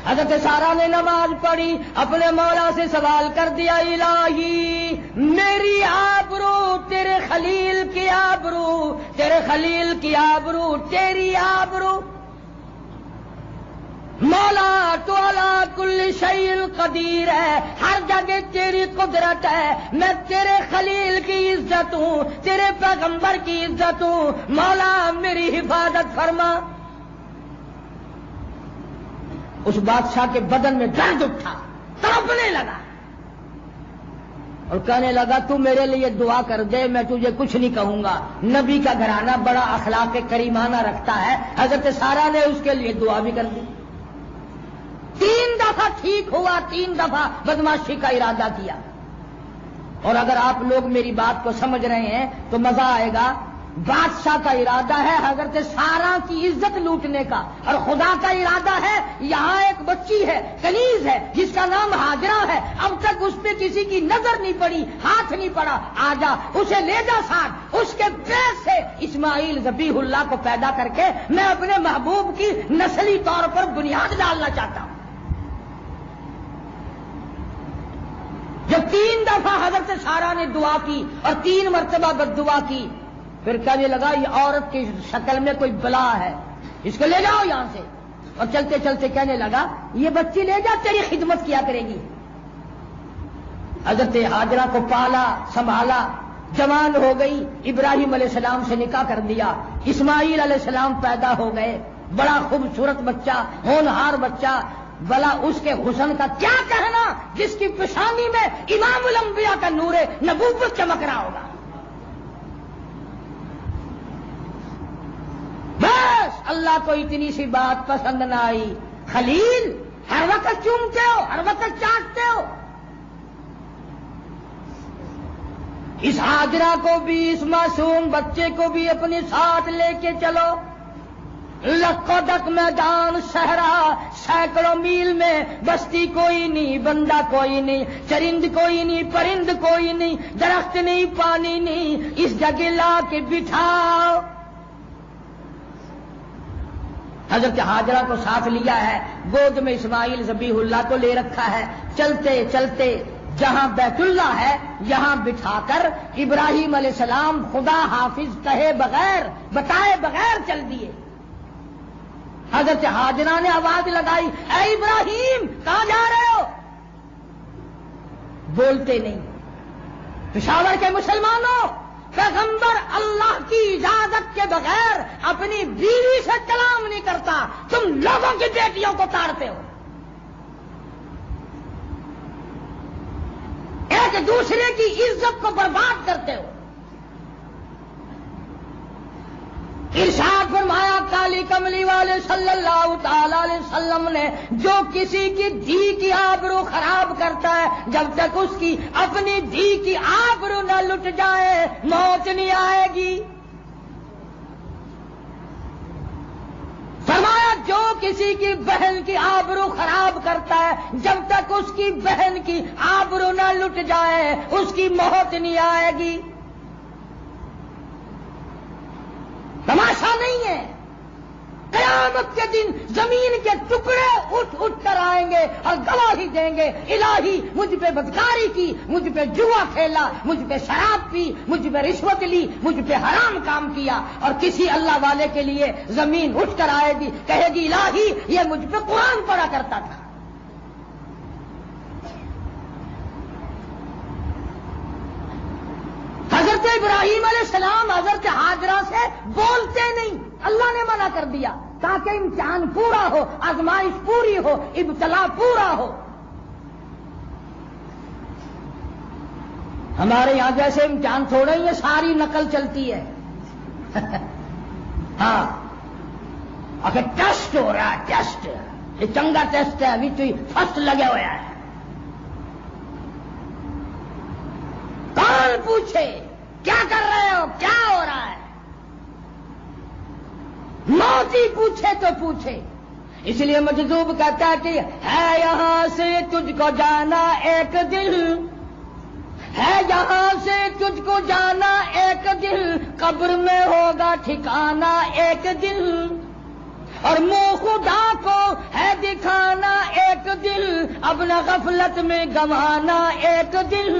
حضرت سارہ نے نماز پڑھی، اپنے مولا سے سوال کر دیا الہی میری آبرو تیرے خلیل کی آبرو، تیرے خلیل کی آبرو تیری آبرو، مولا تو علی کل شیء قدیر ہے، ہر جگہ تیری قدرت ہے، میں تیرے خلیل کی عزت ہوں، تیرے پیغمبر کی عزت ہوں، مولا میری حفاظت فرما۔ اس بادشاہ کے بدن میں درد اٹھا، تڑپنے لگا اور کہنے لگا تو میرے لیے دعا کر دے، میں تجھے کچھ نہیں کہوں گا۔ نبی کا گھرانہ بڑا اخلاق کریمانہ رکھتا ہے، حضرت سارہ نے اس کے لیے دعا بھی کر دی۔ 3 دفعہ ٹھیک ہوا، 3 دفعہ بدماشی کا ارادہ کیا۔ اور اگر آپ لوگ میری بات کو سمجھ رہے ہیں تو مزہ آئے گا۔ بادشاہ کا ارادہ ہے حضرت سارہ کی عزت لوٹنے کا، اور خدا کا ارادہ ہے یہاں ایک بچی ہے کنیز ہے جس کا نام ہاجرہ ہے، اب تک اس پہ کسی کی نظر نہیں پڑی، ہاتھ نہیں پڑا، آ جا اسے لے جا ساتھ، اس کے پیٹ سے اسماعیل ذبیح اللہ کو پیدا کر کے میں اپنے محبوب کی نسلی طور پر بنیاد ڈالنا چاہتا ہوں۔ جب 3 دفعہ حضرت سارہ نے دعا کی اور 3 مرتبہ بد دعا کی، پھر کہنے لگا یہ عورت کی شکل میں کوئی بلا ہے، اس کو لے جاؤ یہاں سے، اور چلتے چلتے کہنے لگا یہ بچی لے جا تیری خدمت کیا کرے گی۔ حضرت ہاجرہ کو پالا سنبھالا، جوان ہو گئی، ابراہیم علیہ السلام سے نکاح کر دیا، اسماعیل علیہ السلام پیدا ہو گئے، بڑا خوبصورت بچہ، ہونہار بچہ، بلا اس کے حسن کا کیا کہنا جس کی پیشانی میں امام الانبیاء کا نور نبوت چمک رہا ہوگا۔ بس اللہ کو اتنی سی بات پسند نہ آئی، خلیل ہر وقت چومتے ہو، ہر وقت چاٹتے ہو۔ اس حاجرہ کو بھی، اس معصوم بچے کو بھی اپنے ساتھ لے کے چلو۔ لقدک میدان صحرا، سینکڑوں میل میں بستی کوئی نہیں، بندہ کوئی نہیں، چرند کوئی نہیں، پرند کوئی نہیں، درخت نہیں، پانی نہیں، اس جگہ لا کے بٹھاؤ۔ حضرت حاجرہ کو ساتھ لیا ہے، گود میں اسماعیل ذبیح اللہ کو لے رکھا ہے، چلتے چلتے جہاں بیت اللہ ہے یہاں بٹھا کر ابراہیم علیہ السلام خدا حافظ کہے بغیر، بتائے بغیر چل دیے۔ حضرت حاجرہ نے آواز لگائی، اے ابراہیم کہاں جا رہے ہو؟ بولتے نہیں۔ پشاور کے مسلمانوں، پیغمبر اللہ کی اجازت کے بغیر اپنی بیوی سے کلام نہیں کرتا، تم لوگوں کی بیٹیوں کو تاڑتے ہو، ایک دوسرے کی عزت کو برباد کرتے ہو۔ ارشاد فرمایا کالی کملی والے صلی اللہ تعالی علیہ وسلم نے، جو کسی کی دھی کی آبرو خراب کرتا ہے جب تک اس کی اپنی دھی کی آبرو نہ لٹ جائے موت نہیں آئے گی۔ فرمایا جو کسی کی بہن کی آبرو خراب کرتا ہے جب تک اس کی بہن کی آبرو نہ لٹ جائے اس کی موت نہیں آئے گی۔ تماشا نہیں ہے، قیامت کے دن زمین کے ٹکڑے اٹھ اٹھ کر آئیں گے اور گواہی دیں گے، الہی مجھ پہ بدکاری کی، مجھ پہ جوا کھیلا، مجھ پہ شراب پی، مجھ پہ رشوت لی، مجھ پہ حرام کام کیا۔ اور کسی اللہ والے کے لیے زمین اٹھ کر آئے گی، کہے گی الہی یہ مجھ پہ قرآن پڑھا کرتا تھا۔ حضرت ابراہیم علیہ السلام حضرت حاجرہ سے بولتے نہیں، اللہ نے منع کر دیا تاکہ امتحان پورا ہو، آزمائش پوری ہو، ابتلا پورا ہو۔ ہمارے یہاں جیسے امتحان تھوڑے ہی ساری نقل چلتی ہے ہاں اگر ٹیسٹ ہو رہا ہے، ٹیسٹ یہ چنگا ٹیسٹ ہے، ابھی تو فرسٹ لگے ہوا ہے۔ کون پوچھے کیا کر رہے ہو، کیا ہو رہا ہے؟ موت ہی پوچھے تو پوچھے۔ اس لیے مجذوب کہتا ہے کہ ہے یہاں سے تجھ کو جانا ایک دل، ہے یہاں سے تجھ کو جانا ایک دل، قبر میں ہوگا ٹھکانا ایک دل، اور منہ خدا کو ہے دکھانا ایک دل، اب نہ غفلت میں گنوانا ایک دل۔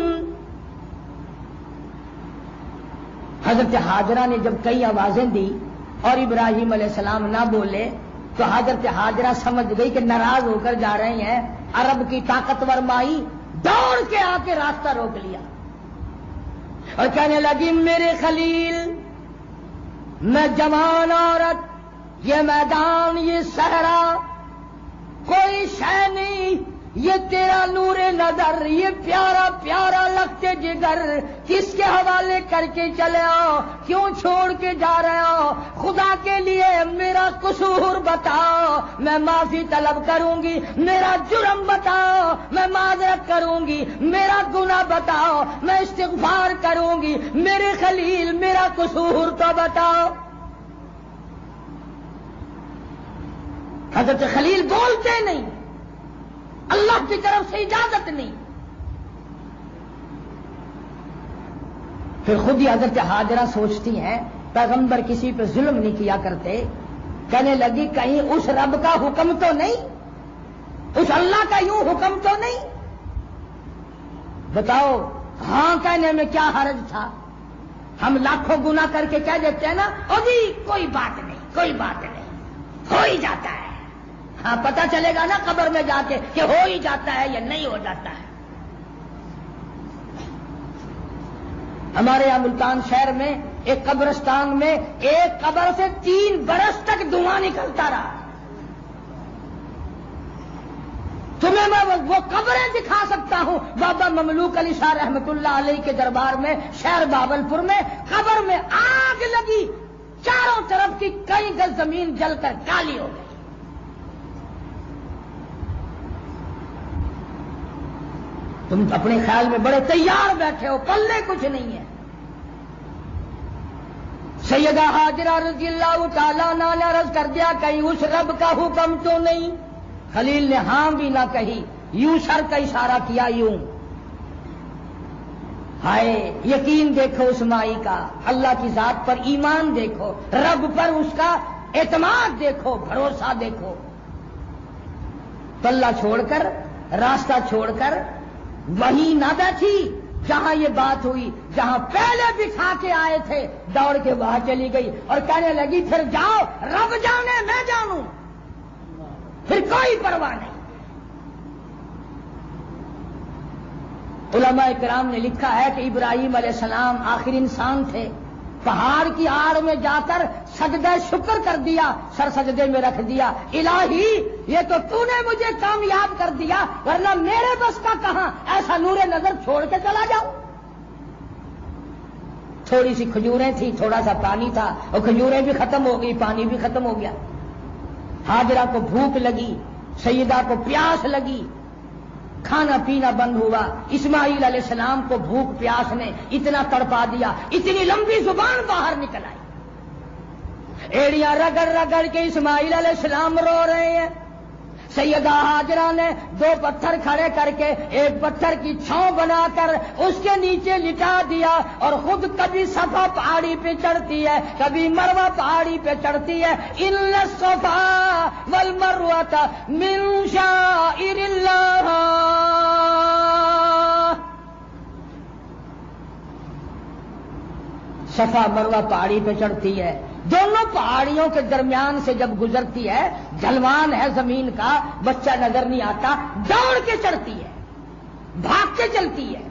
حضرت حاجرہ نے جب کئی آوازیں دی اور ابراہیم علیہ السلام نہ بولے تو حضرت حاجرہ سمجھ گئی کہ ناراض ہو کر جا رہے ہیں۔ عرب کی طاقتور مائی دوڑ کے آ کے راستہ روک لیا اور کہنے لگی میرے خلیل، میں جوان عورت، یہ میدان، یہ صحرا کوئی شے نہیں، یہ تیرا نور نظر، یہ پیارا پیارا لگتے جگر کس کے حوالے کر کے چلے ہو، کیوں چھوڑ کے جا رہے ہو؟ خدا کے لیے میرا قصور بتاؤ، میں معافی طلب کروں گی، میرا جرم بتاؤ میں معذرت کروں گی، میرا گناہ بتاؤ میں استغفار کروں گی، میرے خلیل میرا قصور تو بتاؤ۔ حضرت خلیل بولتے نہیں، اللہ کی طرف سے اجازت نہیں۔ پھر خود ہی حضرت حاجرہ سوچتی ہیں پیغمبر کسی پہ ظلم نہیں کیا کرتے، کہنے لگی کہیں اس رب کا حکم تو نہیں، اس اللہ کا یوں حکم تو نہیں؟ بتاؤ ہاں کہنے میں کیا حرج تھا؟ ہم لاکھوں گناہ کر کے کہہ دیتے ہیں نا او جی کوئی بات نہیں، کوئی بات نہیں، ہو ہی جاتا ہے۔ ہاں پتہ چلے گا نا قبر میں جا کے کہ ہو ہی جاتا ہے یا نہیں ہو جاتا ہے۔ ہمارے یہاں ملتان شہر میں ایک قبرستان میں ایک قبر سے 3 برس تک دھواں نکلتا رہا۔ تمہیں میں وہ قبریں دکھا سکتا ہوں، بابا مملوک علی شاہ رحمت اللہ علیہ کے دربار میں شہر باولپور میں قبر میں آگ لگی، چاروں طرف کی کئی گز زمین جل کر کالی ہو گئی۔ تم اپنے خیال میں بڑے تیار بیٹھے ہو، پلے کچھ نہیں ہے۔ سیدہ ہاجرہ رضی اللہ تعالیٰ عنہا نے عرض کر دیا کہیں اس رب کا حکم تو نہیں؟ خلیل نے ہاں بھی نہ کہی، یوں سر کا اشارہ کیا، یوں۔ ہائے یقین دیکھو اس مائی کا، اللہ کی ذات پر ایمان دیکھو، رب پر اس کا اعتماد دیکھو، بھروسہ دیکھو۔ پلہ چھوڑ کر، راستہ چھوڑ کر وہیں نہ بیٹھی جہاں یہ بات ہوئی، جہاں پہلے بٹھا کے آئے تھے، دوڑ کے وہاں چلی گئی اور کہنے لگی پھر جاؤ، رب جانے میں جانوں، پھر کوئی پرواہ نہیں۔ علماء کرام نے لکھا ہے کہ ابراہیم علیہ السلام آخر انسان تھے، پہاڑ کی آڑ میں جا کر سجدہ شکر کر دیا، سر سجدے میں رکھ دیا، الہی یہ تو نے مجھے کامیاب کر دیا، ورنہ میرے بس کا کہاں، ایسا نور نظر چھوڑ کے چلا جاؤں۔ تھوڑی سی کھجوریں تھی، تھوڑا سا پانی تھا، اور کھجوریں بھی ختم ہو گئی، پانی بھی ختم ہو گیا۔ ہاجرہ کو بھوک لگی، سیدہ کو پیاس لگی، کھانا پینا بند ہوا۔ اسماعیل علیہ السلام کو بھوک پیاس نے اتنا تڑپا دیا، اتنی لمبی زبان باہر نکل آئی، ایڑیاں رگڑ رگڑ کے اسماعیل علیہ السلام رو رہے ہیں۔ سیدہ ہاجرہ نے دو پتھر کھڑے کر کے ایک پتھر کی چھاؤں بنا کر اس کے نیچے لٹا دیا، اور خود کبھی صفا پہاڑی پہ چڑھتی ہے، کبھی مروہ پہاڑی پہ چڑھتی ہے۔ ان الصفا والمروہ من شعائر اللہ، صفا مروہ پہاڑی پہ چڑھتی ہے، دونوں پہاڑیوں کے درمیان سے جب گزرتی ہے، ڈھلوان ہے زمین کا، بچہ نظر نہیں آتا، دوڑ کے چڑھتی ہے، بھاگ کے چلتی ہے۔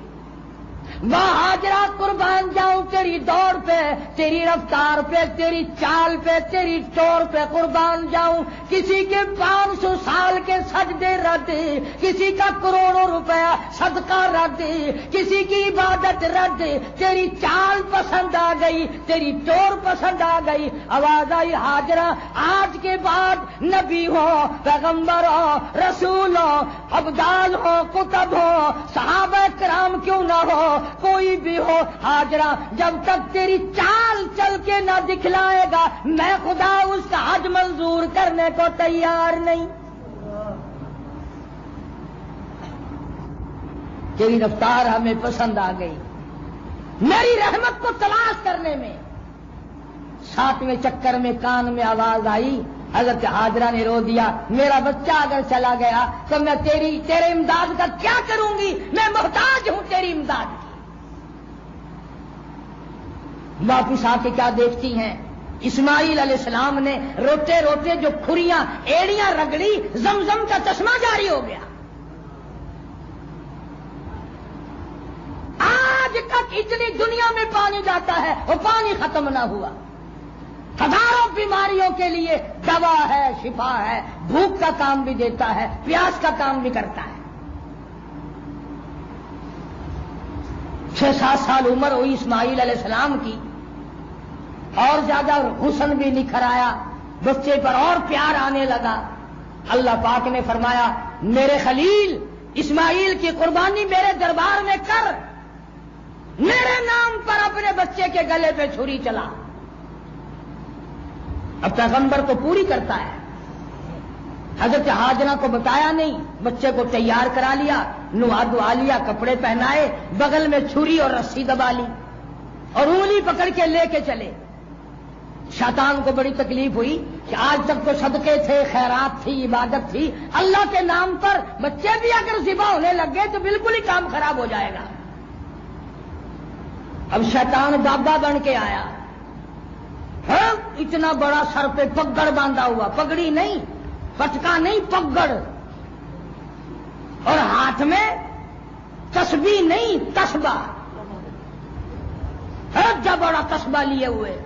ماں ہاجرہ قربان جاؤں تیری دوڑ پہ، تیری رفتار پہ، تیری چال پہ، تیری ٹور پہ قربان جاؤں۔ کسی کے 500 سال کے سجدے رد، کسی کا کروڑوں روپیہ صدقہ رد، کسی کی عبادت رد، تیری چال پسند آ گئی، تیری ٹور پسند آ گئی۔ آواز آئی ہاجرہ آج کے بعد نبی ہو، پیغمبر ہو، رسول ہو، ابدال ہو، کتب ہو، صحابہ کرام کیوں نہ ہو، کوئی بھی ہو، ہاجرہ جب تک تیری چال چل کے نہ دکھلائے گا، میں خدا اس کا حج منظور کرنے کو تیار نہیں۔ تیری رفتار ہمیں پسند آ گئی، میری رحمت کو تلاش کرنے میں۔ 7ویں چکر میں کان میں آواز آئی، حضرت ہاجرہ نے رو دیا، میرا بچہ اگر چلا گیا تو میں تیرے امداد کا کیا کروں گی، میں محتاج ہوں تیری امداد کی۔ واپس آ کے کیا دیکھتی ہیں، اسماعیل علیہ السلام نے روتے روتے جو کھریاں ایڑیاں رگڑی، زمزم کا چشمہ جاری ہو گیا۔ آج تک اتنی دنیا میں پانی جاتا ہے، وہ پانی ختم نہ ہوا۔ ہزاروں بیماریوں کے لیے دوا ہے، شفا ہے، بھوک کا کام بھی دیتا ہے، پیاس کا کام بھی کرتا ہے۔ 6-7 سال عمر ہوئی اسماعیل علیہ السلام کی، اور زیادہ حسن بھی نکھر آیا، بچے پر اور پیار آنے لگا۔ اللہ پاک نے فرمایا میرے خلیل اسماعیل کی قربانی میرے دربار میں کر، میرے نام پر اپنے بچے کے گلے پہ چھری چلا۔ اب پیغمبر تو پوری کرتا ہے، حضرت ہاجرہ کو بتایا نہیں، بچے کو تیار کرا لیا، نوا دعا لیا، کپڑے پہنائے، بغل میں چھری اور رسی دبا لی اور انگلی پکڑ کے لے کے چلے۔ شیطان کو بڑی تکلیف ہوئی کہ آج تک تو صدقے تھے، خیرات تھی، عبادت تھی، اللہ کے نام پر بچے بھی اگر ذبح ہونے لگ گئے تو بالکل ہی کام خراب ہو جائے گا۔ اب شیطان بابا بن کے آیا، اتنا بڑا سر پہ پگڑ باندھا ہوا، پگڑی نہیں، پٹکا نہیں، پگڑ، اور ہاتھ میں تسبیح نہیں، تسبہ، جب بڑا تسبہ لیے ہوئے،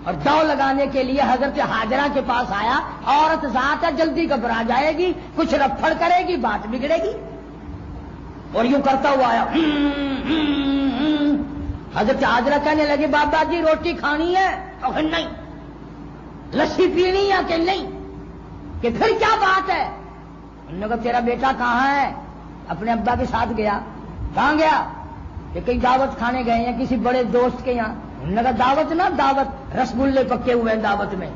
اور دوڑ لگانے کے لیے حضرت ہاجرہ کے پاس آیا۔ عورت ذات ہے، جلدی گھبرا جائے گی، کچھ رفڑ کرے گی، بات بگڑے گی، اور یوں کرتا ہوا آیا۔ حضرت ہاجرہ کہنے لگے بابا جی روٹی کھانی ہے؟ اور نہیں۔ لسی پینی ہے کہ نہیں؟ کہ پھر کیا بات ہے؟ انہوں نے کہا تیرا بیٹا کہاں ہے؟ اپنے ابا کے ساتھ گیا. کہاں گیا؟ کہ کئی دعوت کھانے گئے ہیں کسی بڑے دوست کے یہاں. انہوں نے کہا دعوت نہ دعوت، رسگلے پکے ہوئے ہیں دعوت میں.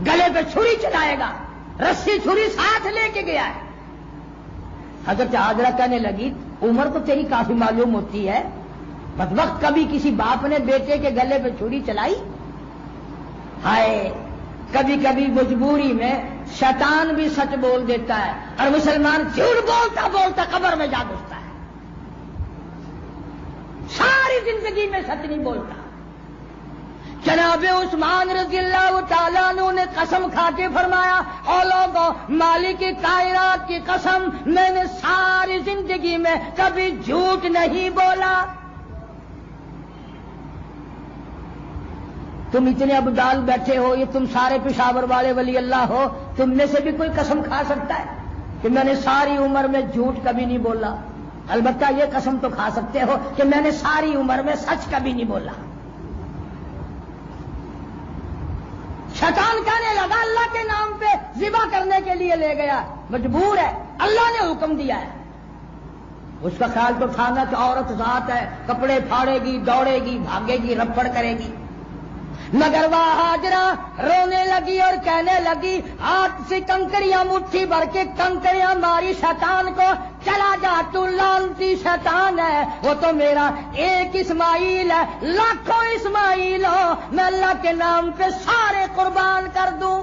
گلے پہ چھری چلائے گا، رسی چھری ساتھ لے کے گیا ہے. حضرت حاجرہ کہنے لگی عمر تو تیری کافی معلوم ہوتی ہے، بدبخت کبھی کسی باپ نے بیٹے کے گلے پہ چھری چلائی؟ ہائے، کبھی کبھی مجبوری میں شیطان بھی سچ بول دیتا ہے اور مسلمان جھوٹ بولتا بولتا قبر میں جا گھستا ہے. ساری زندگی میں سچ نہیں بولتا. جناب عثمان رضی اللہ تعالیٰ عنہ نے قسم کھا کے فرمایا، او لوگو، مالک کائنات کی قسم، میں نے ساری زندگی میں کبھی جھوٹ نہیں بولا. تم اتنے ابدال بیٹھے ہو، یہ تم سارے پشاور والے ولی اللہ ہو، تم میں سے بھی کوئی قسم کھا سکتا ہے کہ میں نے ساری عمر میں جھوٹ کبھی نہیں بولا؟ البتہ یہ قسم تو کھا سکتے ہو کہ میں نے ساری عمر میں سچ کبھی نہیں بولا. شیطان کہنے لگا اللہ کے نام پہ ذبح کرنے کے لیے لے گیا، مجبور ہے، اللہ نے حکم دیا ہے. اس کا خیال تو تھا نا کہ عورت ذات ہے، کپڑے پھاڑے گی، دوڑے گی، بھاگے گی، رپڑ کرے گی. مگر وہ ہاجرہ رونے لگی اور کہنے لگی، ہاتھ سے کنکریاں مٹھی بھر کے کنکریاں ماری شیطان کو، چلا جا تو لعنتی شیطان ہے، وہ تو میرا ایک اسماعیل ہے، لاکھوں اسماعیل ہو، میں اللہ کے نام پہ سارے قربان کر دوں.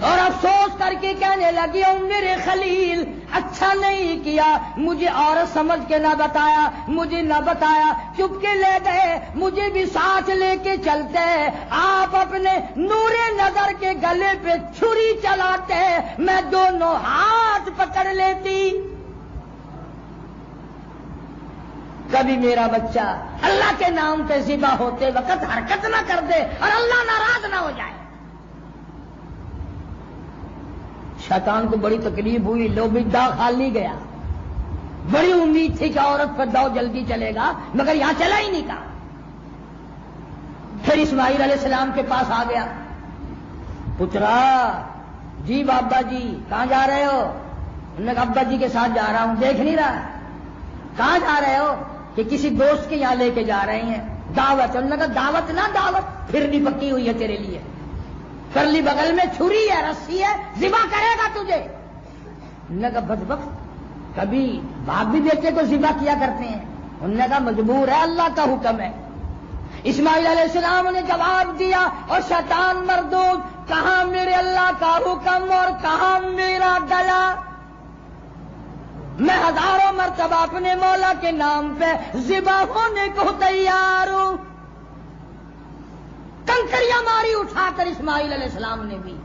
اور افسوس کر کے کہنے لگی، او میرے خلیل، اچھا نہیں کیا، مجھے عورت سمجھ کے نہ بتایا، مجھے نہ بتایا، چپ کے لے گئے، مجھے بھی ساتھ لے کے چلتے، آپ اپنے نور نظر کے گلے پہ چھری چلاتے، میں دونوں ہاتھ پکڑ لیتی. کبھی میرا بچہ اللہ کے نام پہ ذبح ہوتے وقت حرکت نہ کر دے اور اللہ ناراض نہ ہو جائے. شیطان کو بڑی تکلیف ہوئی، لو بھی دا خالی گیا. بڑی امید تھی کہ عورت پر دو جلدی چلے گا، مگر یہاں چلا ہی نہیں. کہا پھر اسماعیل علیہ السلام کے پاس آ گیا. پترا جی بابا جی کہاں جا رہے ہو؟ انہوں نے کہا ابا جی کے ساتھ جا رہا ہوں. دیکھ نہیں رہا؟ کہاں جا رہے ہو؟ کہ کسی دوست کے یہاں لے کے جا رہے ہیں، دعوت. انہوں نے کہا دعوت نہ دعوت، پھرنی پکی ہوئی ہے تیرے لیے، کرلی بغل میں چھری ہے، رسی ہے، ذبح کرے گا تجھے. انہوں نے کہا بدبخت، کبھی باپ بھی بیٹے کو ذبح کیا کرتے ہیں. انہوں نے کہا مجبور ہے، اللہ کا حکم ہے. اسماعیل علیہ السلام نے جواب دیا، اور شیطان مردود، کہاں میرے اللہ کا حکم اور کہاں میرا گلا. میں ہزاروں مرتبہ اپنے مولا کے نام پہ ذبح ہونے کو تیار ہوں. کنکریاں ماری اٹھا کر اسماعیل علیہ السلام نے بھی.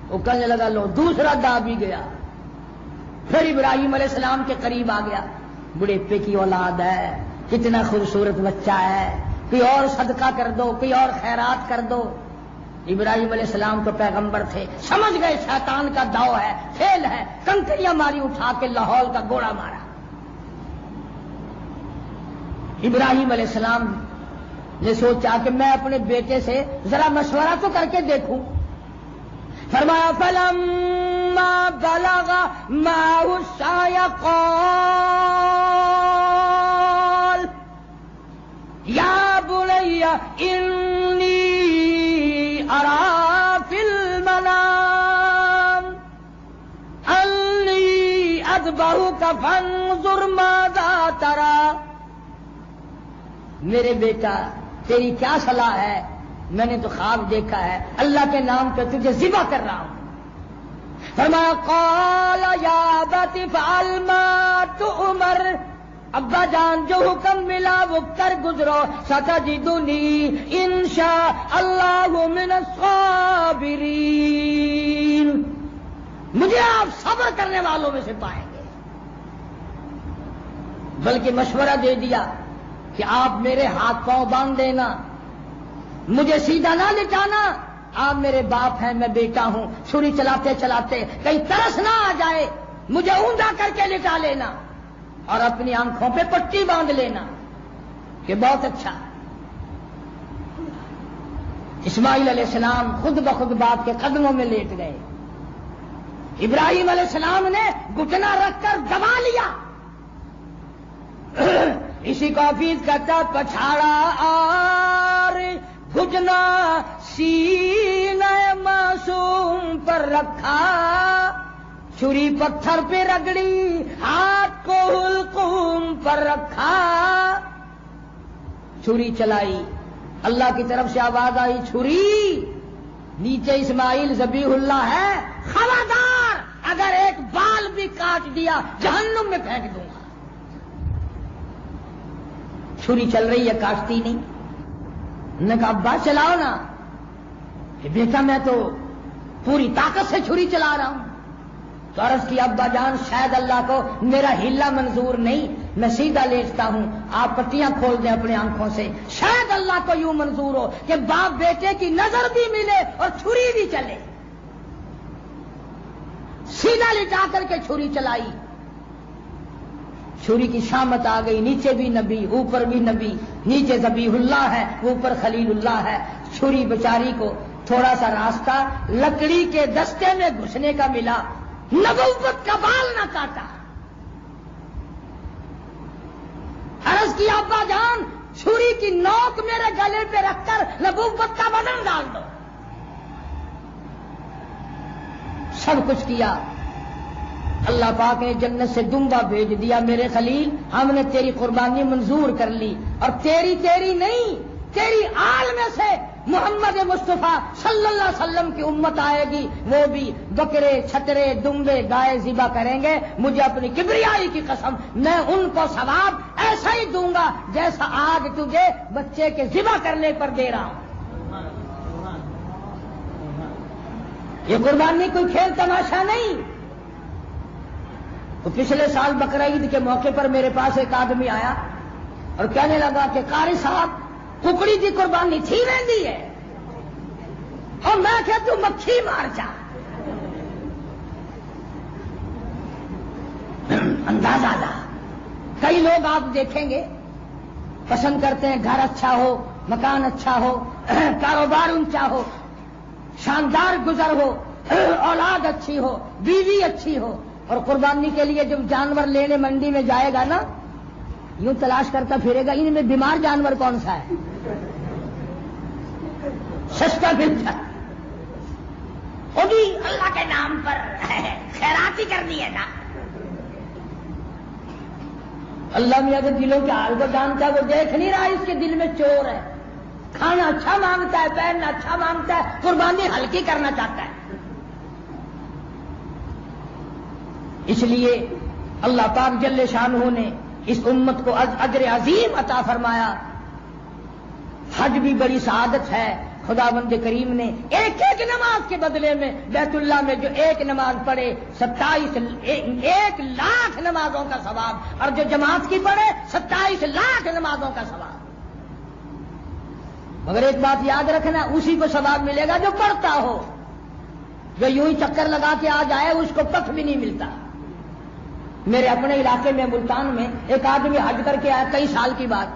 وہ کہنے لگا لو دوسرا دا بھی گیا. پھر ابراہیم علیہ السلام کے قریب آ گیا. بڑھیپے کی اولاد ہے، کتنا خوبصورت بچہ ہے، کوئی اور صدقہ کر دو، کوئی اور خیرات کر دو. ابراہیم علیہ السلام تو پیغمبر تھے، سمجھ گئے شیطان کا داؤ ہے، کھیل ہے. کنکریاں ماری اٹھا کے لاہور کا گوڑا مارا. ابراہیم علیہ السلام نے سوچا کہ میں اپنے بیٹے سے ذرا مشورہ تو کر کے دیکھوں. فرمایا فلما بلغ معه السعي قال یا بني انی ارى في المنام انی اذبحك فانظر ماذا ترى. میرے بیٹا تیری کیا صلاح ہے؟ میں نے تو خواب دیکھا ہے، اللہ کے نام پہ تجھے ذبح کر رہا ہوں. فرمایا قال یا ابت افعل ما تؤمر، ابا جان جو حکم ملا وہ کر گزرو. ستجدنی انشاء اللہ من الصابرین، مجھے آپ صبر کرنے والوں میں سے پائیں گے. بلکہ مشورہ دے دیا کہ آپ میرے ہاتھ پاؤں باندھ دینا، مجھے سیدھا نہ لٹانا. آپ میرے باپ ہیں، میں بیٹا ہوں، چھری چلاتے چلاتے کہیں ترس نہ آ جائے، مجھے اوندا کر کے لٹا لینا اور اپنی آنکھوں پہ پٹی باندھ لینا. کہ بہت اچھا. اسماعیل علیہ السلام خود بخود باپ کے قدموں میں لیٹ گئے. ابراہیم علیہ السلام نے گھٹنا رکھ کر دبا لیا. اسی کو حفیظ کہتا پچھاڑا اور گھٹنا سینہ معصوم پر رکھا, چھری پتھر پہ رگڑی ہاتھ کو حلقوم پر رکھا, چھری چلائی, اللہ کی طرف سے آواز آئی چھری, نیچے اسماعیل ذبیح اللہ ہے, خبردار اگر ایک بال بھی کاٹ دیا جہنم میں پھینک دوں گا. چھری چل رہی ہے, کاٹتی نہیں. نے کہا ابا چلاؤ نا. کہ بیٹا میں تو پوری طاقت سے چھری چلا رہا ہوں. تو عرض کی ابا جان شاید اللہ کو میرا ہلا منظور نہیں, میں سیدھا لیٹتا ہوں, آپ پٹیاں کھول دیں اپنے آنکھوں سے, شاید اللہ کو یوں منظور ہو کہ باپ بیٹے کی نظر بھی ملے اور چھری بھی چلے. سیدھا لٹا کر کے چھری چلائی, چھری کی شامت آ گئی, نیچے بھی نبی اوپر بھی نبی, نیچے ذبیح اللہ ہے اوپر خلیل اللہ ہے. چھری بیچاری کو تھوڑا سا راستہ لکڑی کے دستے میں گھسنے کا ملا, نبوت کا بال نہ کاٹا. عرض کی ابا جان چھری کی نوک میرے گلے پہ رکھ کر نبوت کا وزن ڈال دو. سب کچھ کیا. اللہ پاک نے جنت سے دمبا بھیج دیا, میرے خلیل ہم نے تیری قربانی منظور کر لی, اور تیری نہیں تیری آل میں سے محمد مصطفیٰ صلی اللہ علیہ وسلم کی امت آئے گی, وہ بھی بکرے چھترے دمبے گائے ذبح کریں گے. مجھے اپنی کبریائی کی قسم, میں ان کو ثواب ایسا ہی دوں گا جیسا آج تجھے بچے کے ذبح کرنے پر دے رہا ہوں. یہ قربانی کوئی کھیل تماشا نہیں. تو پچھلے سال بقرعید کے موقع پر میرے پاس ایک آدمی آیا اور کہنے لگا کہ قاری صاحب ککڑی کی قربانی تھی رہی ہے, اور میں کہ تو مکھی مار جا. اندازہ لا. کئی لوگ آپ دیکھیں گے پسند کرتے ہیں گھر اچھا ہو, مکان اچھا ہو, کاروبار اونچا ہو, شاندار گزر ہو, اولاد اچھی ہو, بیوی اچھی ہو, اور قربانی کے لیے جب جانور لینے منڈی میں جائے گا نا, یوں تلاش کرتا پھرے گا ان میں بیمار جانور کون سا ہے, سستا ملتا, وہ بھی اللہ کے نام پر خیرات ہی کرنی ہے نا. اللہ میاں کے دلوں کے حال کو جانتا ہے, وہ دیکھ نہیں رہا اس کے دل میں چور ہے. کھانا اچھا مانگتا ہے, پہننا اچھا مانگتا ہے, قربانی ہلکی کرنا چاہتا ہے. اس لیے اللہ پاک جل شانہ نے اس امت کو اجر عظیم عطا فرمایا. حج بھی بڑی سعادت ہے. خداوند کریم نے ایک ایک نماز کے بدلے میں بیت اللہ میں جو ایک نماز پڑھے 1 لاکھ نمازوں کا ثواب, اور جو جماعت کی پڑھے 27 لاکھ نمازوں کا ثواب. مگر ایک بات یاد رکھنا, اسی کو ثواب ملے گا جو پڑھتا ہو. جو یوں ہی چکر لگا کے آ جائے اس کو کچھ بھی نہیں ملتا. میرے اپنے علاقے میں ملتان میں ایک آدمی حج کر کے آیا کئی سال کی بات.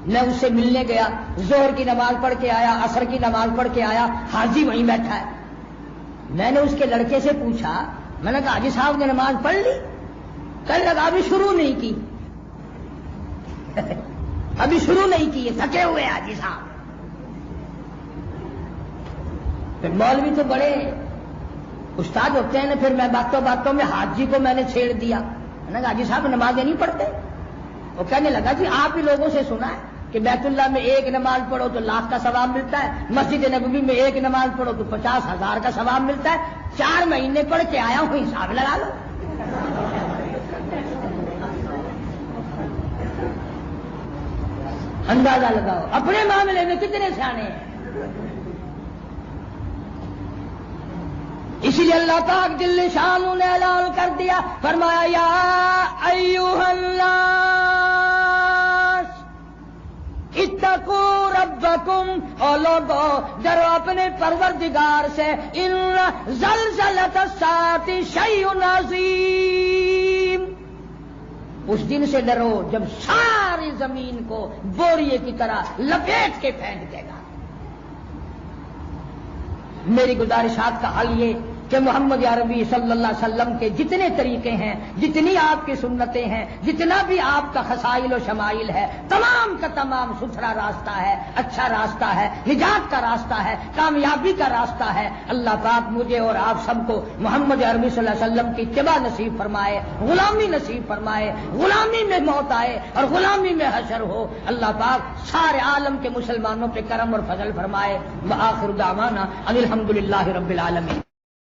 میں اس سے ملنے گیا, ظہر کی نماز پڑھ کے آیا, عصر کی نماز پڑھ کے آیا, حاجی وہیں بیٹھا ہے. میں نے اس کے لڑکے سے پوچھا, میں نے کہا حاجی صاحب نے نماز پڑھ لی؟ کہنے لگا ابھی شروع نہیں کی. ابھی شروع نہیں کی, تھکے ہوئے حاجی صاحب. پھر مولوی تو بڑے استاد ہوتے ہیں نا, پھر میں باتوں باتوں میں حاجی کو میں نے چھیڑ دیا. میں نے کہا حاجی صاحب نمازیں نہیں پڑھتے؟ وہ کہنے لگا جی آپ ہی لوگوں سے سنا ہے کہ بیت اللہ میں ایک نماز پڑھو تو 1,00,000 کا ثواب ملتا ہے, مسجد نبوی میں ایک نماز پڑھو تو 50,000 کا ثواب ملتا ہے. 4 مہینے پڑھ کے آیا ہوں, حساب لگا لو. اندازہ لگاؤ اپنے معاملے میں کتنے سیانے ہیں. اسی لیے اللہ پاک جل شانہ نے اعلان کر دیا, فرمایا یا ایھا الناس اتقوا ربکم, او لوگو ڈرو اپنے پروردگار سے, ان زلزلۃ الساعۃ شیء عظیم, اس دن سے ڈرو جب ساری زمین کو بوریے کی طرح لپیٹ کے پھینک دے گا. میری گزارشات کا حل یہ کہ محمد عربی صلی اللہ علیہ وسلم کے جتنے طریقے ہیں، جتنی آپ کی سنتیں ہیں، جتنا بھی آپ کا خصائل و شمائل ہے، تمام کا تمام ستھرا راستہ ہے، اچھا راستہ ہے، نجات کا راستہ ہے، کامیابی کا راستہ ہے۔ اللہ پاک مجھے اور آپ سب کو محمد عربی صلی اللہ علیہ وسلم کی اتباع نصیب فرمائے، غلامی نصیب فرمائے، غلامی میں موت آئے اور غلامی میں حشر ہو۔ اللہ پاک سارے عالم کے مسلمانوں پہ کرم اور فضل فرمائے۔ وآخر دعوانا ان الحمد للہ رب العالمین۔